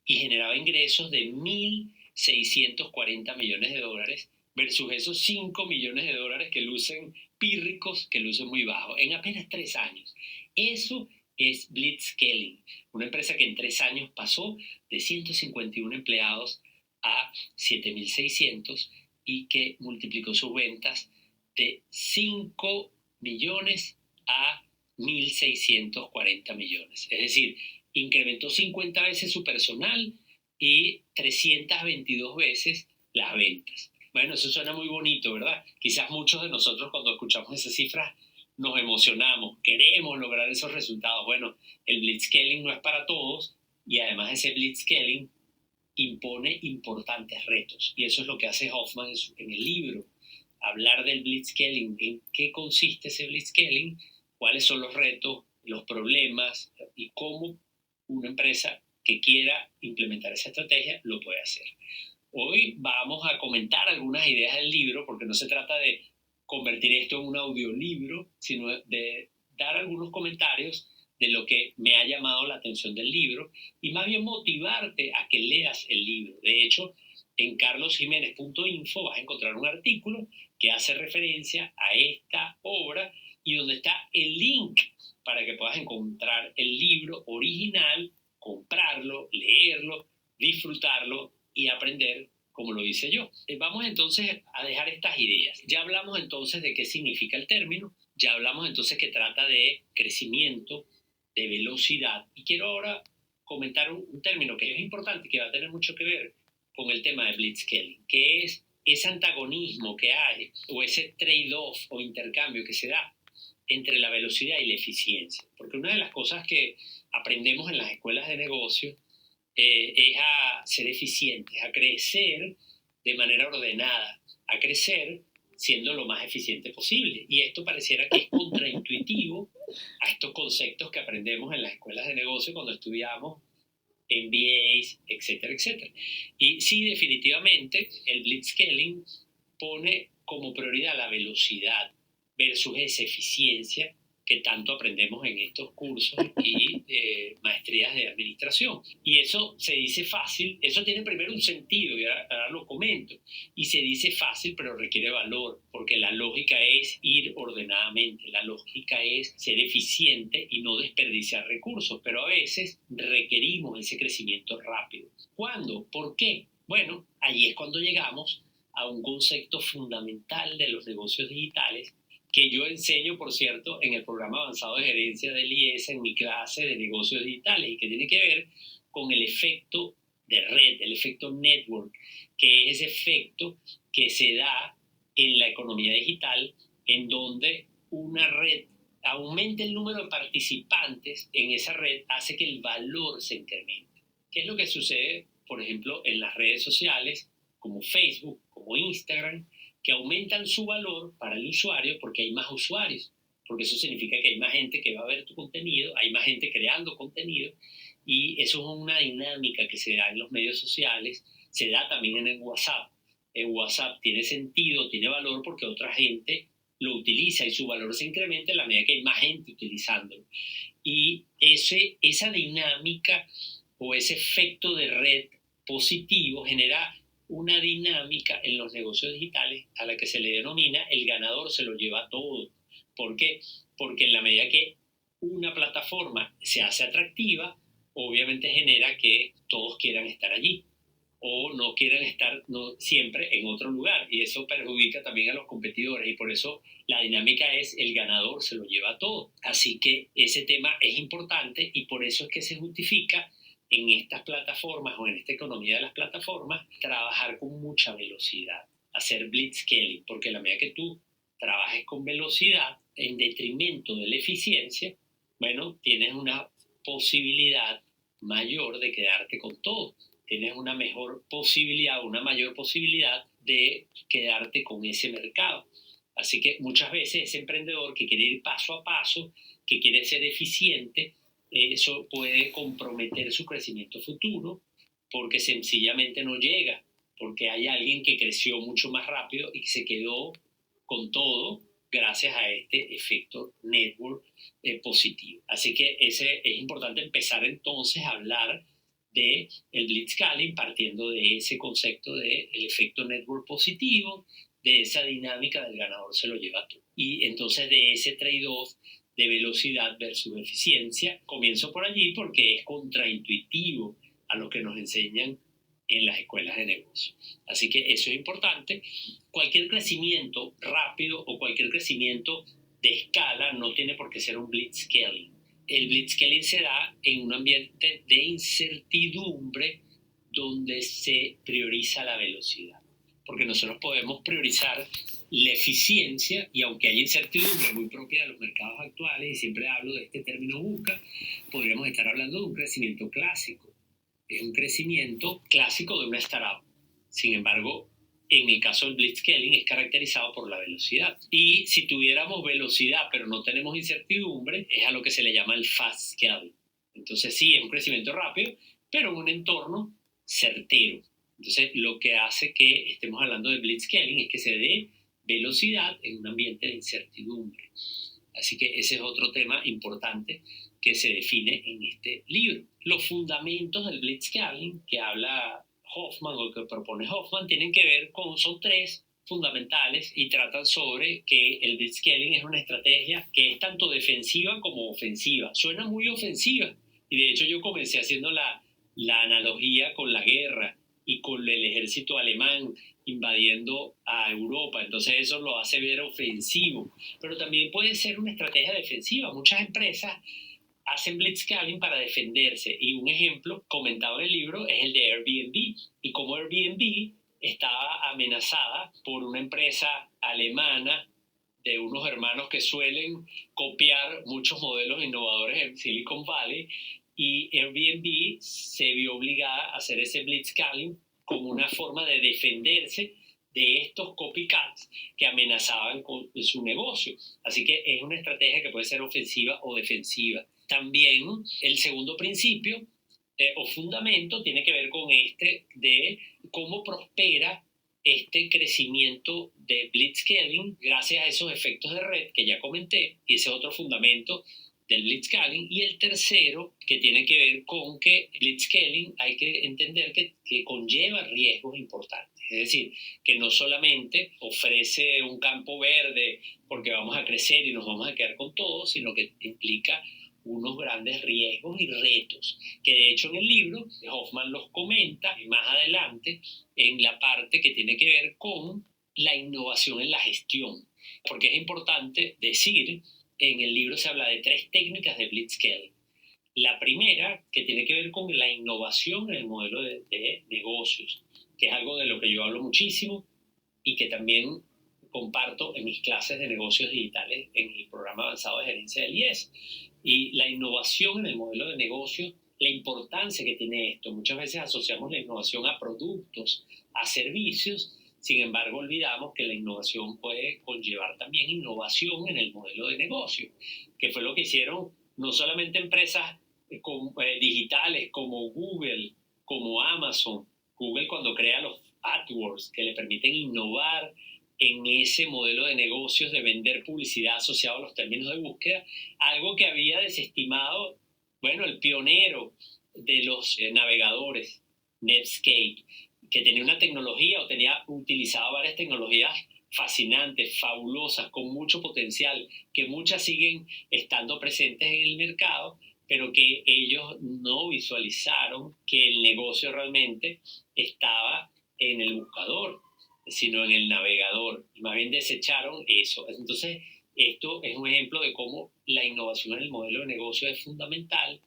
Y generaba ingresos de 1.640 millones de dólares versus esos 5 millones de dólares que lucen pírricos, que lucen muy bajos, en apenas 3 años. Eso es blitzscaling, una empresa que en 3 años pasó de 151 empleados a 7.600 y que multiplicó sus ventas de 5 millones a 1.640 millones. Es decir, incrementó 50 veces su personal y 322 veces las ventas. Bueno, eso suena muy bonito, ¿verdad? Quizás muchos de nosotros cuando escuchamos esas cifras nos emocionamos, queremos lograr esos resultados. Bueno, el blitzscaling no es para todos y además ese blitzscaling impone importantes retos, y eso es lo que hace Hoffman en el libro, hablar del blitzscaling, en qué consiste ese blitzscaling, cuáles son los retos, los problemas y cómo una empresa que quiera implementar esa estrategia lo puede hacer. Hoy vamos a comentar algunas ideas del libro, porque no se trata de convertir esto en un audiolibro, sino de dar algunos comentarios de lo que me ha llamado la atención del libro y más bien motivarte a que leas el libro. De hecho, en carlosjimenez.info vas a encontrar un artículo que hace referencia a esta obra y donde está el link para que puedas encontrar el libro original, comprarlo, leerlo, disfrutarlo y aprender como lo hice yo. Vamos entonces a dejar estas ideas. Ya hablamos entonces de qué significa el término, ya hablamos entonces que trata de crecimiento, de velocidad, y quiero ahora comentar un término que es importante, que va a tener mucho que ver con el tema de blitzscaling, que es ese antagonismo que hay, o ese trade-off o intercambio que se da entre la velocidad y la eficiencia. Porque una de las cosas que aprendemos en las escuelas de negocio es a ser eficientes, a crecer de manera ordenada, a crecer siendo lo más eficiente posible. Y esto pareciera que es contraintuitivo a estos conceptos que aprendemos en las escuelas de negocio cuando estudiamos MBAs, etcétera, etcétera. Y sí, definitivamente, el blitzscaling pone como prioridad la velocidad versus esa eficiencia que tanto aprendemos en estos cursos y maestrías de administración. Y eso se dice fácil, eso tiene primero un sentido, y ahora lo comento, y se dice fácil pero requiere valor, porque la lógica es ir ordenadamente, la lógica es ser eficiente y no desperdiciar recursos, pero a veces requerimos ese crecimiento rápido. ¿Cuándo? ¿Por qué? Bueno, ahí es cuando llegamos a un concepto fundamental de los negocios digitales que yo enseño, por cierto, en el programa avanzado de gerencia del IES en mi clase de negocios digitales y que tiene que ver con el efecto de red, el efecto network, que es ese efecto que se da en la economía digital en donde una red aumente el número de participantes en esa red, hace que el valor se incremente. ¿Qué es lo que sucede, por ejemplo, en las redes sociales como Facebook, como Instagram, que aumentan su valor para el usuario porque hay más usuarios? Porque eso significa que hay más gente que va a ver tu contenido, hay más gente creando contenido, y eso es una dinámica que se da en los medios sociales, se da también en el WhatsApp. El WhatsApp tiene sentido, tiene valor porque otra gente lo utiliza y su valor se incrementa en la medida que hay más gente utilizándolo. Y esa dinámica o ese efecto de red positivo genera una dinámica en los negocios digitales a la que se le denomina el ganador se lo lleva todo. ¿Por qué? Porque en la medida que una plataforma se hace atractiva, obviamente genera que todos quieran estar allí o no quieran estar siempre en otro lugar, y eso perjudica también a los competidores, y por eso la dinámica es el ganador se lo lleva todo. Así que ese tema es importante y por eso es que se justifica en estas plataformas o en esta economía de las plataformas trabajar con mucha velocidad, hacer blitzscaling, porque a la medida que tú trabajes con velocidad en detrimento de la eficiencia, bueno, tienes una posibilidad mayor de quedarte con todo. Tienes una mejor posibilidad, una mayor posibilidad de quedarte con ese mercado. Así que muchas veces ese emprendedor que quiere ir paso a paso, que quiere ser eficiente, eso puede comprometer su crecimiento futuro porque sencillamente no llega, porque hay alguien que creció mucho más rápido y se quedó con todo gracias a este efecto network positivo. Así que es importante empezar entonces a hablar de el blitzscaling partiendo de ese concepto del efecto network positivo, de esa dinámica del ganador se lo lleva todo. Y entonces de ese trade-off de velocidad versus eficiencia, comienzo por allí porque es contraintuitivo a lo que nos enseñan en las escuelas de negocio. Así que eso es importante. Cualquier crecimiento rápido o cualquier crecimiento de escala no tiene por qué ser un blitzscaling. El blitzscaling se da en un ambiente de incertidumbre donde se prioriza la velocidad. Porque nosotros podemos priorizar la eficiencia y aunque hay incertidumbre muy propia de los mercados actuales, y siempre hablo de este término VUCA, podríamos estar hablando de un crecimiento clásico. Es un crecimiento clásico de una startup. Sin embargo, en el caso del blitzscaling es caracterizado por la velocidad. Y si tuviéramos velocidad pero no tenemos incertidumbre, es a lo que se le llama el fast scaling. Entonces sí, es un crecimiento rápido, pero en un entorno certero. Entonces lo que hace que estemos hablando de blitzscaling es que se dé velocidad en un ambiente de incertidumbre. Así que ese es otro tema importante que se define en este libro. Los fundamentos del blitzscaling que habla Hoffman o que propone Hoffman tienen que ver con, son tres fundamentales y tratan sobre que el blitzscaling es una estrategia que es tanto defensiva como ofensiva. Suena muy ofensiva y de hecho yo comencé haciendo la analogía con la guerra y con el ejército alemán invadiendo a Europa, entonces eso lo hace ver ofensivo, pero también puede ser una estrategia defensiva. Muchas empresas hacen blitzscaling para defenderse y un ejemplo comentado en el libro es el de Airbnb y cómo Airbnb estaba amenazada por una empresa alemana de unos hermanos que suelen copiar muchos modelos innovadores en Silicon Valley, y Airbnb se vio obligada a hacer ese blitzscaling como una forma de defenderse de estos copycats que amenazaban con su negocio. Así que es una estrategia que puede ser ofensiva o defensiva. También el segundo principio o fundamento tiene que ver con este de cómo prospera este crecimiento de blitzscaling gracias a esos efectos de red que ya comenté, y ese otro fundamento del blitzscaling. Y el tercero, que tiene que ver con que blitzscaling hay que entender que conlleva riesgos importantes. Es decir, que no solamente ofrece un campo verde porque vamos a crecer y nos vamos a quedar con todo, sino que implica unos grandes riesgos y retos, que de hecho en el libro Hoffman los comenta más adelante en la parte que tiene que ver con la innovación en la gestión. Porque es importante decir, en el libro se habla de 3 técnicas de blitzscaling. La primera, que tiene que ver con la innovación en el modelo de negocios, que es algo de lo que yo hablo muchísimo y que también comparto en mis clases de negocios digitales en el programa avanzado de gerencia del IES. Y la innovación en el modelo de negocio, la importancia que tiene esto. Muchas veces asociamos la innovación a productos, a servicios. Sin embargo, olvidamos que la innovación puede conllevar también innovación en el modelo de negocio, que fue lo que hicieron no solamente empresas digitales como Google, como Amazon. Google cuando crea los AdWords, que le permiten innovar en ese modelo de negocios de vender publicidad asociado a los términos de búsqueda, algo que había desestimado, bueno, el pionero de los navegadores, Netscape, que tenía una tecnología o utilizaba varias tecnologías fascinantes, fabulosas, con mucho potencial, que muchas siguen estando presentes en el mercado, pero que ellos no visualizaron que el negocio realmente estaba en el buscador, sino en el navegador, y más bien desecharon eso. Entonces, esto es un ejemplo de cómo la innovación en el modelo de negocio es fundamental,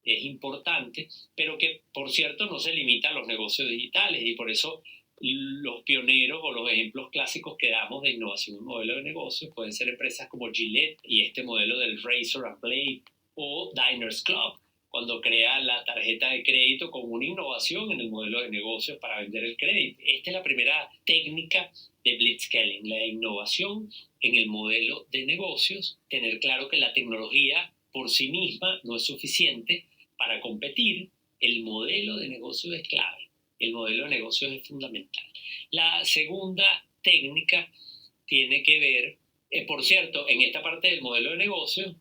es importante, pero que, por cierto, no se limita a los negocios digitales, y por eso los pioneros o los ejemplos clásicos que damos de innovación en el modelo de negocio pueden ser empresas como Gillette y este modelo del Razor and Blade, o Diners Club, cuando crea la tarjeta de crédito como una innovación en el modelo de negocios para vender el crédito. Esta es la primera técnica de blitzscaling, la innovación en el modelo de negocios, tener claro que la tecnología por sí misma no es suficiente para competir, el modelo de negocios es clave, el modelo de negocios es fundamental. La segunda técnica tiene que ver, por cierto, en esta parte del modelo de negocios,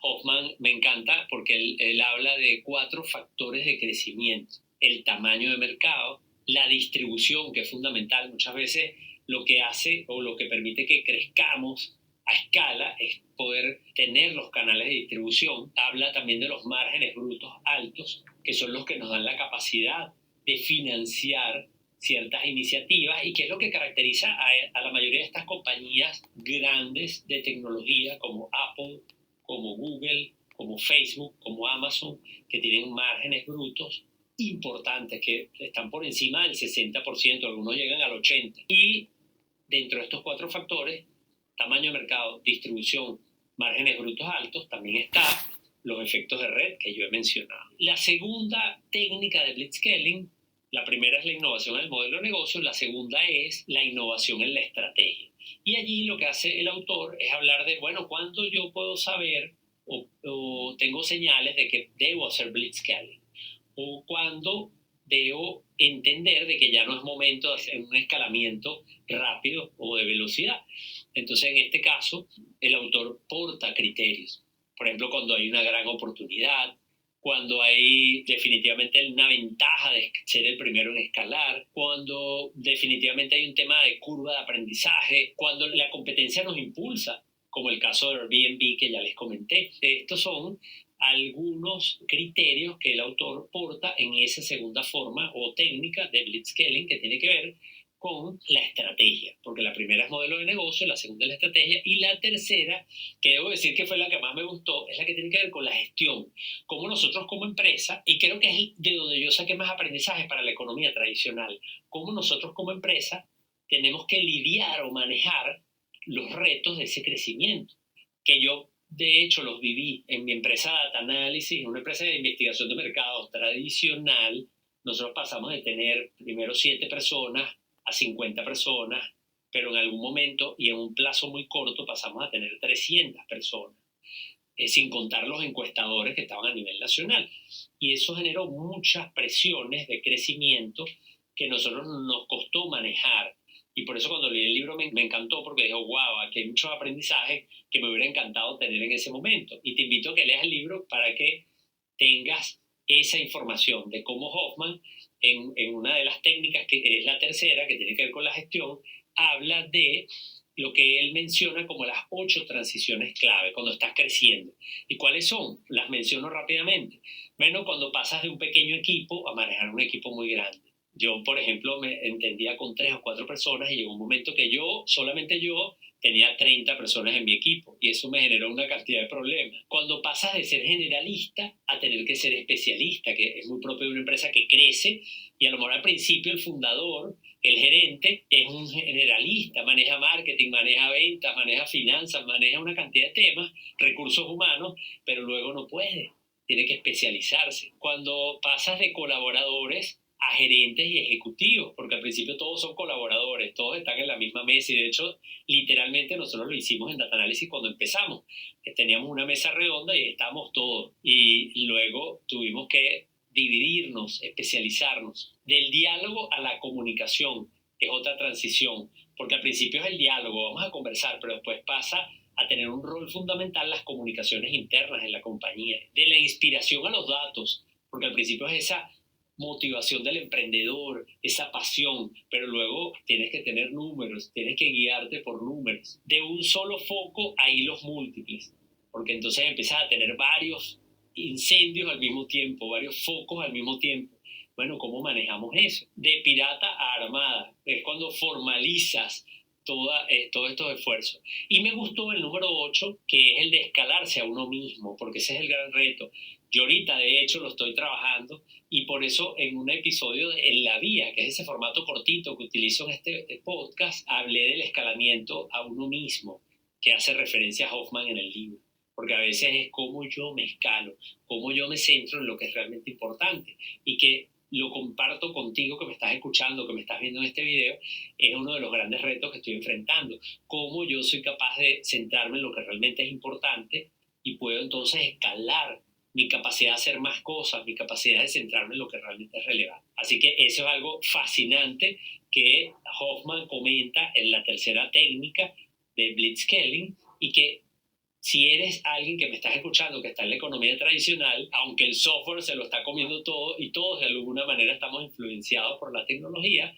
Hoffman me encanta porque él habla de 4 factores de crecimiento: el tamaño de mercado, la distribución, que es fundamental. Muchas veces lo que hace o lo que permite que crezcamos a escala es poder tener los canales de distribución. Habla también de los márgenes brutos altos, que son los que nos dan la capacidad de financiar ciertas iniciativas, y que es lo que caracteriza a la mayoría de estas compañías grandes de tecnología como Apple, como Google, como Facebook, como Amazon, que tienen márgenes brutos importantes, que están por encima del 60%, algunos llegan al 80%. Y dentro de estos 4 factores, tamaño de mercado, distribución, márgenes brutos altos, también está los efectos de red que yo he mencionado. La segunda técnica de blitzscaling, la primera es la innovación en el modelo de negocio, la segunda es la innovación en la estrategia. Y allí lo que hace el autor es hablar de, bueno, ¿cuándo yo puedo saber o tengo señales de que debo hacer blitzscaling? O cuándo debo entender de que ya no es momento de hacer un escalamiento rápido o de velocidad. Entonces, en este caso, el autor porta criterios. Por ejemplo, cuando hay una gran oportunidad, cuando hay definitivamente una ventaja de ser el primero en escalar, cuando definitivamente hay un tema de curva de aprendizaje, cuando la competencia nos impulsa, como el caso de Airbnb que ya les comenté. Estos son algunos criterios que el autor porta en esa segunda forma o técnica de blitzscaling, que tiene que ver con la estrategia, porque la primera es modelo de negocio, la segunda es la estrategia, y la tercera, que debo decir que fue la que más me gustó, es la que tiene que ver con la gestión. Cómo nosotros como empresa, y creo que es de donde yo saqué más aprendizaje para la economía tradicional, cómo nosotros como empresa tenemos que lidiar o manejar los retos de ese crecimiento, que yo de hecho los viví en mi empresa Data Analysis, una empresa de investigación de mercados tradicional. Nosotros pasamos de tener primero 7 personas a 50 personas, pero en algún momento y en un plazo muy corto pasamos a tener 300 personas, sin contar los encuestadores que estaban a nivel nacional. Y eso generó muchas presiones de crecimiento que nosotros nos costó manejar. Y por eso cuando leí el libro me encantó, porque dije, wow, aquí hay muchos aprendizajes que me hubiera encantado tener en ese momento. Y te invito a que leas el libro para que tengas esa información de cómo Hoffman, en una de las técnicas, que es la tercera, que tiene que ver con la gestión, habla de lo que él menciona como las 8 transiciones clave cuando estás creciendo. ¿Y cuáles son? Las menciono rápidamente. Bueno, cuando pasas de un pequeño equipo a manejar un equipo muy grande. Yo, por ejemplo, me entendía con 3 o 4 personas y llegó un momento que solamente yo, tenía 30 personas en mi equipo y eso me generó una cantidad de problemas. Cuando pasas de ser generalista a tener que ser especialista, que es muy propio de una empresa que crece y a lo mejor al principio el fundador, el gerente, es un generalista, maneja marketing, maneja ventas, maneja finanzas, maneja una cantidad de temas, recursos humanos, pero luego no puede, tiene que especializarse. Cuando pasas de colaboradores a gerentes y ejecutivos, porque al principio todos son colaboradores, todos están en la misma mesa y de hecho literalmente nosotros lo hicimos en Data Analysis cuando empezamos, teníamos una mesa redonda y estábamos todos y luego tuvimos que dividirnos, especializarnos, del diálogo a la comunicación, que es otra transición, porque al principio es el diálogo, vamos a conversar, pero después pasa a tener un rol fundamental las comunicaciones internas en la compañía, de la inspiración a los datos, porque al principio es esa motivación del emprendedor, esa pasión, pero luego tienes que tener números, tienes que guiarte por números, de un solo foco a hilos múltiples, porque entonces empiezas a tener varios incendios al mismo tiempo, varios focos al mismo tiempo. Bueno, ¿cómo manejamos eso? De pirata a armada, es cuando formalizas todos estos esfuerzos. Y me gustó el número 8, que es el de escalarse a uno mismo, porque ese es el gran reto. Yo ahorita, de hecho, lo estoy trabajando y por eso en un episodio En la Vía, que es ese formato cortito que utilizo en este podcast, hablé del escalamiento a uno mismo, que hace referencia a Hoffman en el libro. Porque a veces es cómo yo me escalo, cómo yo me centro en lo que es realmente importante y que lo comparto contigo que me estás escuchando, que me estás viendo en este video, es uno de los grandes retos que estoy enfrentando. Cómo yo soy capaz de centrarme en lo que realmente es importante y puedo entonces escalar mi capacidad de hacer más cosas, mi capacidad de centrarme en lo que realmente es relevante. Así que eso es algo fascinante que Hoffman comenta en la tercera técnica de Blitzscaling y que si eres alguien que me estás escuchando que está en la economía tradicional, aunque el software se lo está comiendo todo y todos de alguna manera estamos influenciados por la tecnología,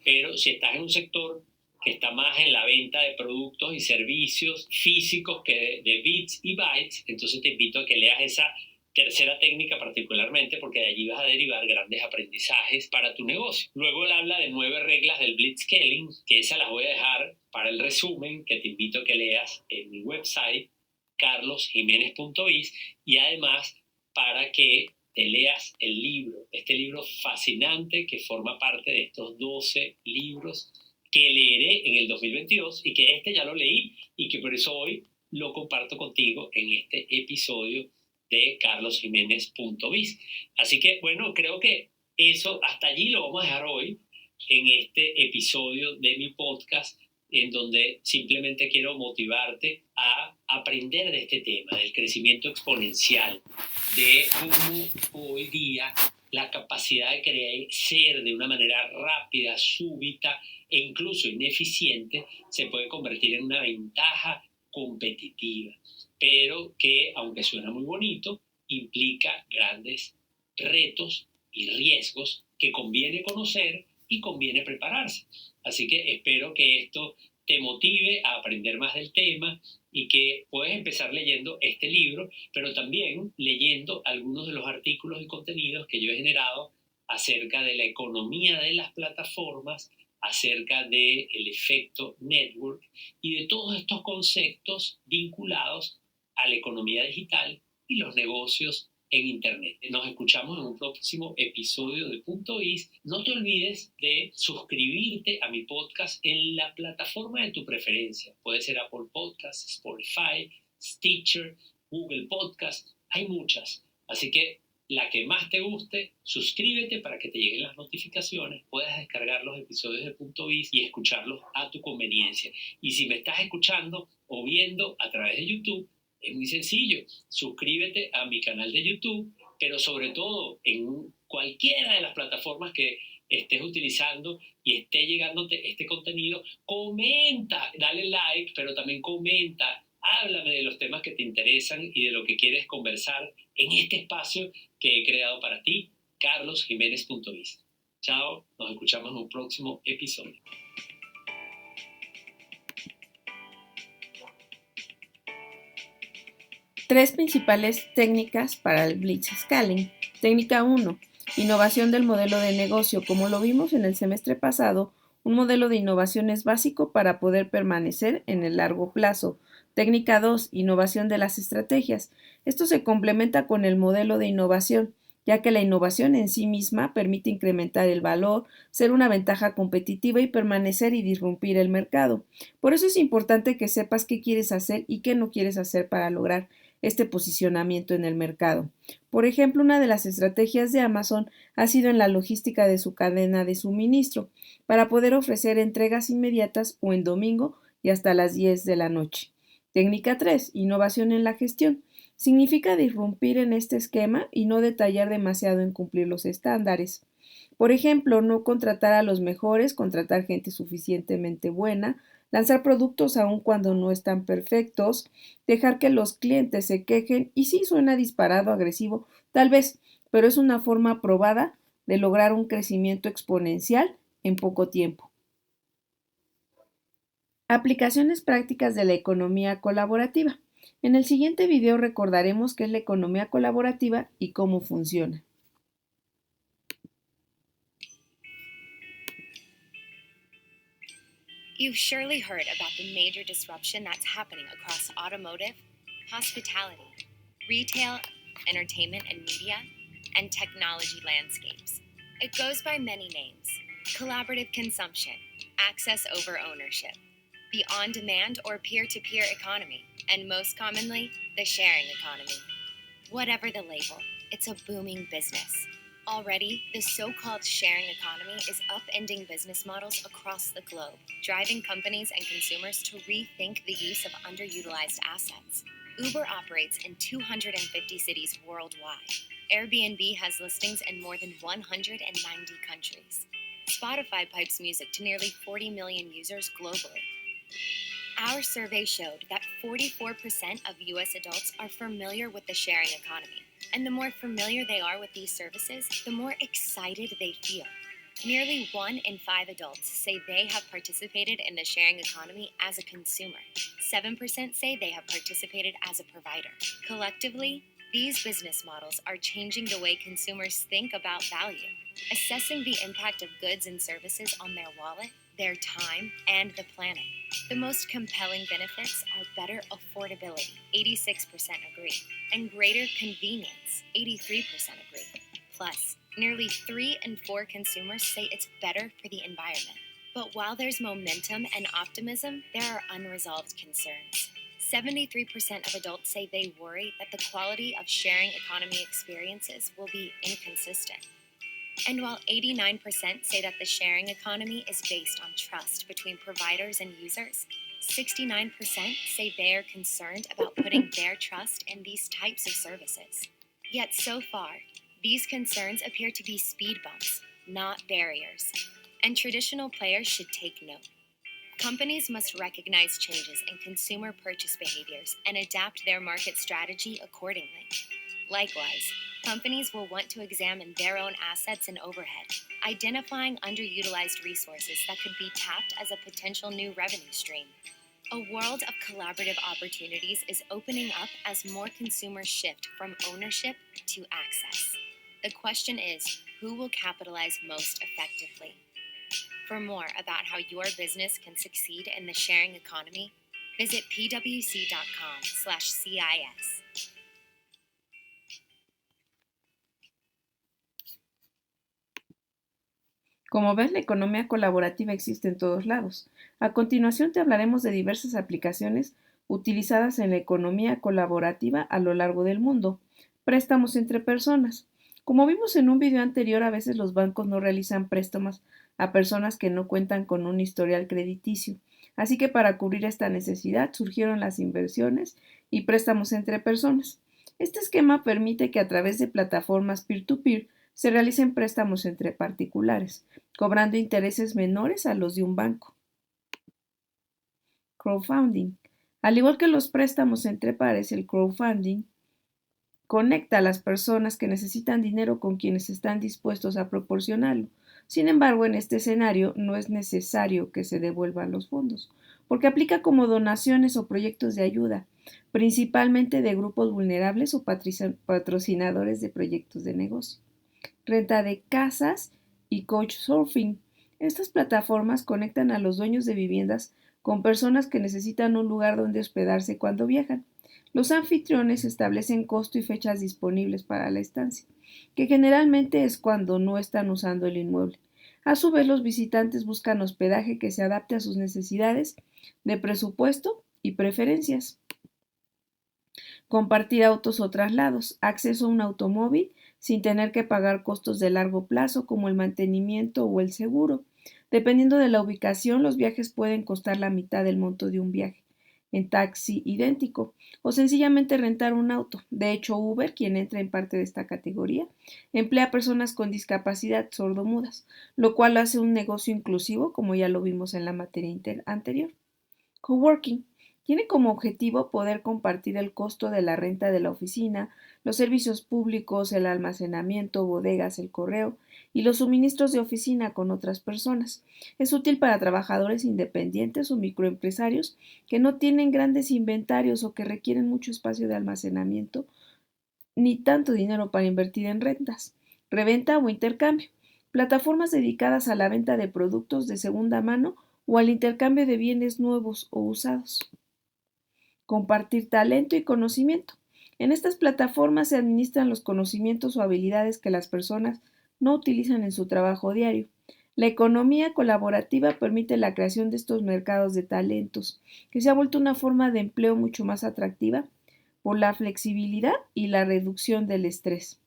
pero si estás en un sector que está más en la venta de productos y servicios físicos que de bits y bytes, entonces te invito a que leas esa tercera técnica particularmente porque de allí vas a derivar grandes aprendizajes para tu negocio. Luego él habla de 9 reglas del Blitzscaling, que esas las voy a dejar para el resumen, que te invito a que leas en mi website carlosjimenez.biz y además para que te leas el libro, este libro fascinante que forma parte de estos 12 libros que leeré en el 2022 y que ya lo leí y que por eso hoy lo comparto contigo en este episodio de carlosjimenez.biz. Así que bueno, creo que eso hasta allí lo vamos a dejar hoy en este episodio de mi podcast en donde simplemente quiero motivarte a aprender de este tema, del crecimiento exponencial, de cómo hoy día la capacidad de crecer de una manera rápida, súbita e incluso ineficiente se puede convertir en una ventaja competitiva, pero que, aunque suena muy bonito, implica grandes retos y riesgos que conviene conocer y conviene prepararse. Así que espero que esto te motive a aprender más del tema y que puedes empezar leyendo este libro, pero también leyendo algunos de los artículos y contenidos que yo he generado acerca de la economía de las plataformas, acerca del efecto network y de todos estos conceptos vinculados a la economía digital y los negocios en Internet. Nos escuchamos en un próximo episodio de Punto Is. No te olvides de suscribirte a mi podcast en la plataforma de tu preferencia. Puede ser Apple Podcasts, Spotify, Stitcher, Google Podcasts. Hay muchas. Así que la que más te guste, suscríbete para que te lleguen las notificaciones, puedas descargar los episodios de Punto Is y escucharlos a tu conveniencia. Y si me estás escuchando o viendo a través de YouTube, es muy sencillo, suscríbete a mi canal de YouTube, pero sobre todo en cualquiera de las plataformas que estés utilizando y esté llegándote este contenido, comenta, dale like, pero también comenta, háblame de los temas que te interesan y de lo que quieres conversar en este espacio que he creado para ti, carlosjimenez.biz. Chao, nos escuchamos en un próximo episodio. Tres principales técnicas para el blitzscaling. Técnica 1. Innovación del modelo de negocio. Como lo vimos en el semestre pasado, un modelo de innovación es básico para poder permanecer en el largo plazo. Técnica 2. Innovación de las estrategias. Esto se complementa con el modelo de innovación, ya que la innovación en sí misma permite incrementar el valor, ser una ventaja competitiva y permanecer y disrumpir el mercado. Por eso es importante que sepas qué quieres hacer y qué no quieres hacer para lograr este posicionamiento en el mercado. Por ejemplo, una de las estrategias de Amazon ha sido en la logística de su cadena de suministro, para poder ofrecer entregas inmediatas o en domingo y hasta las 10 de la noche. Técnica 3. Innovación en la gestión. Significa disrumpir en este esquema y no detallar demasiado en cumplir los estándares. Por ejemplo, no contratar a los mejores, contratar gente suficientemente buena, lanzar productos aun cuando no están perfectos, dejar que los clientes se quejen y sí suena disparado, agresivo, tal vez, pero es una forma probada de lograr un crecimiento exponencial en poco tiempo. Aplicaciones prácticas de la economía colaborativa. En el siguiente video recordaremos qué es la economía colaborativa y cómo funciona. You've surely heard about the major disruption that's happening across automotive, hospitality, retail, entertainment and media, and technology landscapes. It goes by many names: collaborative consumption, access over ownership, the on-demand or peer-to-peer economy, and most commonly, the sharing economy. Whatever the label, it's a booming business. Already, the so-called sharing economy is upending business models across the globe, driving companies and consumers to rethink the use of underutilized assets. Uber operates in 250 cities worldwide. Airbnb has listings in more than 190 countries. Spotify pipes music to nearly 40 million users globally. Our survey showed that 44% of U.S. adults are familiar with the sharing economy. And the more familiar they are with these services, the more excited they feel. Nearly 1 in 5 adults say they have participated in the sharing economy as a consumer. 7% say they have participated as a provider. Collectively, these business models are changing the way consumers think about value, assessing the impact of goods and services on their wallet, their time, and the planet. The most compelling benefits are better affordability, 86% agree, and greater convenience, 83% agree. Plus, nearly 3 in 4 consumers say it's better for the environment. But while there's momentum and optimism, there are unresolved concerns. 73% of adults say they worry that the quality of sharing economy experiences will be inconsistent. And while 89% say that the sharing economy is based on trust between providers and users, 69% say they are concerned about putting their trust in these types of services. Yet so far, these concerns appear to be speed bumps, not barriers. And traditional players should take note. Companies must recognize changes in consumer purchase behaviors and adapt their market strategy accordingly. Likewise, companies will want to examine their own assets and overhead, identifying underutilized resources that could be tapped as a potential new revenue stream. A world of collaborative opportunities is opening up as more consumers shift from ownership to access. The question is, who will capitalize most effectively? For more about how your business can succeed in the sharing economy, visit pwc.com/CIS. Como ves, la economía colaborativa existe en todos lados. A continuación te hablaremos de diversas aplicaciones utilizadas en la economía colaborativa a lo largo del mundo. Préstamos entre personas. Como vimos en un video anterior, a veces los bancos no realizan préstamos a personas que no cuentan con un historial crediticio. Así que para cubrir esta necesidad surgieron las inversiones y préstamos entre personas. Este esquema permite que a través de plataformas peer-to-peer se realicen préstamos entre particulares, cobrando intereses menores a los de un banco. Crowdfunding. Al igual que los préstamos entre pares, el crowdfunding conecta a las personas que necesitan dinero con quienes están dispuestos a proporcionarlo. Sin embargo, en este escenario no es necesario que se devuelvan los fondos. porque aplica como donaciones o proyectos de ayuda, principalmente de grupos vulnerables o patrocinadores de proyectos de negocio. Renta de casas y couchsurfing. Estas plataformas conectan a los dueños de viviendas con personas que necesitan un lugar donde hospedarse cuando viajan. Los anfitriones establecen costo y fechas disponibles para la estancia, que generalmente es cuando no están usando el inmueble. A su vez, los visitantes buscan hospedaje que se adapte a sus necesidades de presupuesto y preferencias. Compartir autos o traslados, acceso a un automóvil sin tener que pagar costos de largo plazo como el mantenimiento o el seguro. Dependiendo de la ubicación, los viajes pueden costar la mitad del monto de un viaje en taxi idéntico o sencillamente rentar un auto. De hecho, Uber, quien entra en parte de esta categoría, emplea a personas con discapacidad sordomudas, lo cual hace un negocio inclusivo, como ya lo vimos en la materia anterior. Coworking tiene como objetivo poder compartir el costo de la renta de la oficina, los servicios públicos, el almacenamiento, bodegas, el correo y los suministros de oficina con otras personas. Es útil para trabajadores independientes o microempresarios que no tienen grandes inventarios o que requieren mucho espacio de almacenamiento ni tanto dinero para invertir en rentas, reventa o intercambio. Plataformas dedicadas a la venta de productos de segunda mano o al intercambio de bienes nuevos o usados. Compartir talento y conocimiento. En estas plataformas se administran los conocimientos o habilidades que las personas no utilizan en su trabajo diario. La economía colaborativa permite la creación de estos mercados de talentos, que se ha vuelto una forma de empleo mucho más atractiva por la flexibilidad y la reducción del estrés.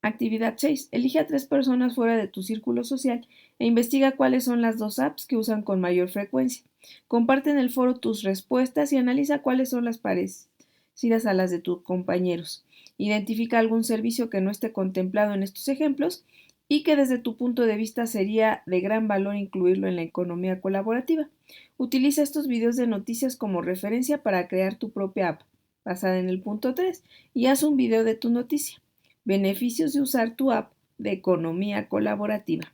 Actividad 6. Elige a 3 personas fuera de tu círculo social e investiga cuáles son las 2 apps que usan con mayor frecuencia. Comparte en el foro tus respuestas y analiza cuáles son las parecidas a las de tus compañeros. Identifica algún servicio que no esté contemplado en estos ejemplos y que desde tu punto de vista sería de gran valor incluirlo en la economía colaborativa. Utiliza estos videos de noticias como referencia para crear tu propia app, basada en el punto 3, y haz un video de tu noticia. Beneficios de usar tu app de economía colaborativa.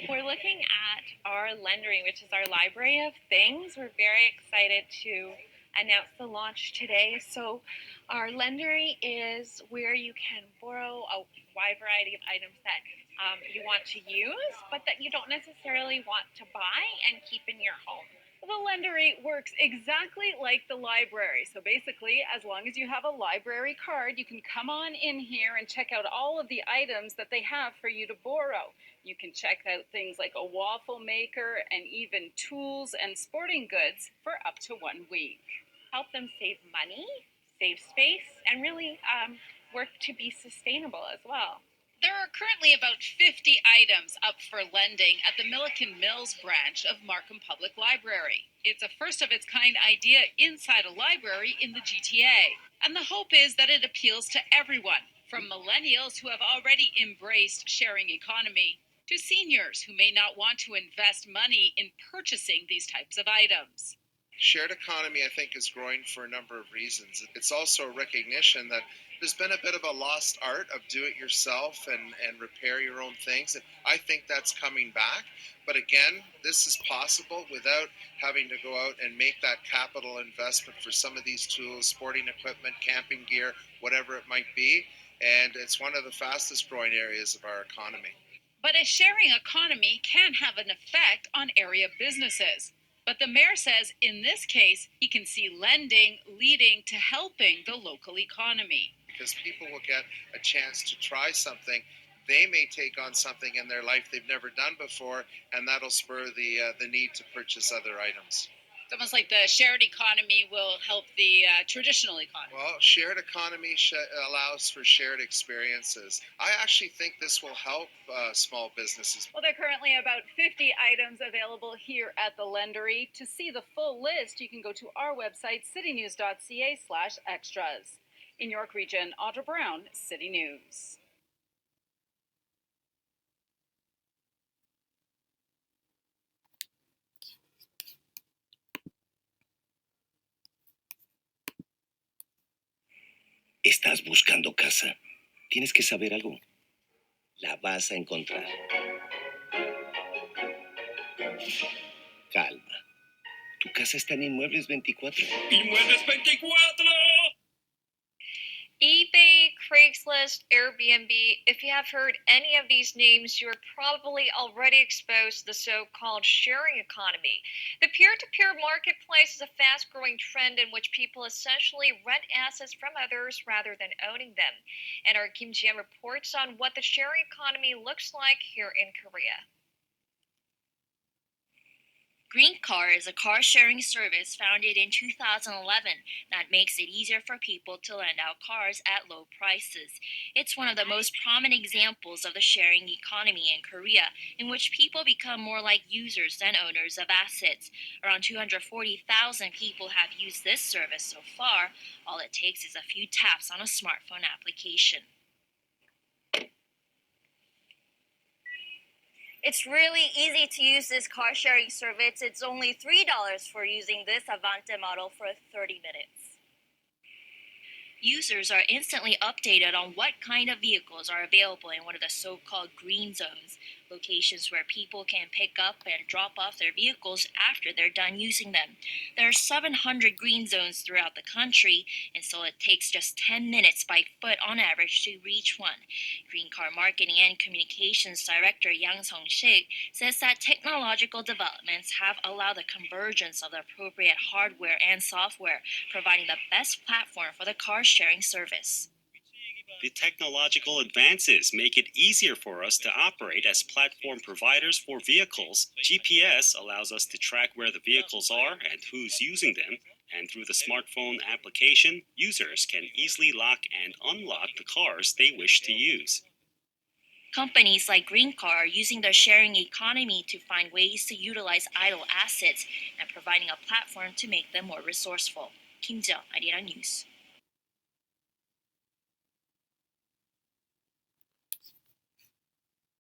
We're looking at our Lendery, which is our library of things. We're very excited to announce the launch today. So our Lendery is where you can borrow a wide variety of items that you want to use, but that you don't necessarily want to buy and keep in your home. The Lendery works exactly like the library. So basically, as long as you have a library card, you can come on in here and check out all of the items that they have for you to borrow. You can check out things like a waffle maker and even tools and sporting goods for up to 1 week. Help them save money, save space, and really work to be sustainable as well. There are currently about 50 items up for lending at the Milliken Mills branch of Markham Public Library. It's a first-of-its-kind idea inside a library in the GTA, and the hope is that it appeals to everyone, from millennials who have already embraced sharing economy to seniors who may not want to invest money in purchasing these types of items. Shared economy, I think, is growing for a number of reasons. It's also a recognition that there's been a bit of a lost art of do it yourself and repair your own things. And I think that's coming back. But again, this is possible without having to go out and make that capital investment for some of these tools, sporting equipment, camping gear, whatever it might be. And it's one of the fastest growing areas of our economy. But a sharing economy can have an effect on area businesses. But the mayor says in this case, he can see lending leading to helping the local economy. Because people will get a chance to try something. They may take on something in their life they've never done before, and that'll spur the need to purchase other items. It's almost like the shared economy will help the traditional economy. Well, shared economy allows for shared experiences. I actually think this will help small businesses. Well, there are currently about 50 items available here at the Lendery. To see the full list, you can go to our website, citynews.ca/extras. In York Region, Audra Brown, City News. ¿Estás buscando casa? Tienes que saber algo. La vas a encontrar. Calma. Tu casa está en Inmuebles 24. ¡Inmuebles 24! eBay, Craigslist, Airbnb. If you have heard any of these names, you are probably already exposed to the so-called sharing economy. The peer-to-peer marketplace is a fast-growing trend in which people essentially rent assets from others rather than owning them. And our Kim Ji-yeon reports on what the sharing economy looks like here in Korea. Green Car is a car-sharing service founded in 2011 that makes it easier for people to lend out cars at low prices. It's one of the most prominent examples of the sharing economy in Korea, in which people become more like users than owners of assets. Around 240,000 people have used this service so far. All it takes is a few taps on a smartphone application. It's really easy to use this car sharing service. It's only $3 for using this Avante model for 30 minutes. Users are instantly updated on what kind of vehicles are available in one of the so-called green zones, locations where people can pick up and drop off their vehicles after they're done using them. There are 700 green zones throughout the country, and so it takes just 10 minutes by foot on average to reach one. Green Car Marketing and Communications Director Yang Song-shik says that technological developments have allowed the convergence of the appropriate hardware and software, providing the best platform for the car-sharing service. The technological advances make it easier for us to operate as platform providers for vehicles. GPS allows us to track where the vehicles are and who's using them, and through the smartphone application, users can easily lock and unlock the cars they wish to use. Companies like Green Car are using the sharing economy to find ways to utilize idle assets and providing a platform to make them more resourceful. Kim Ji-yeon, Arirang News.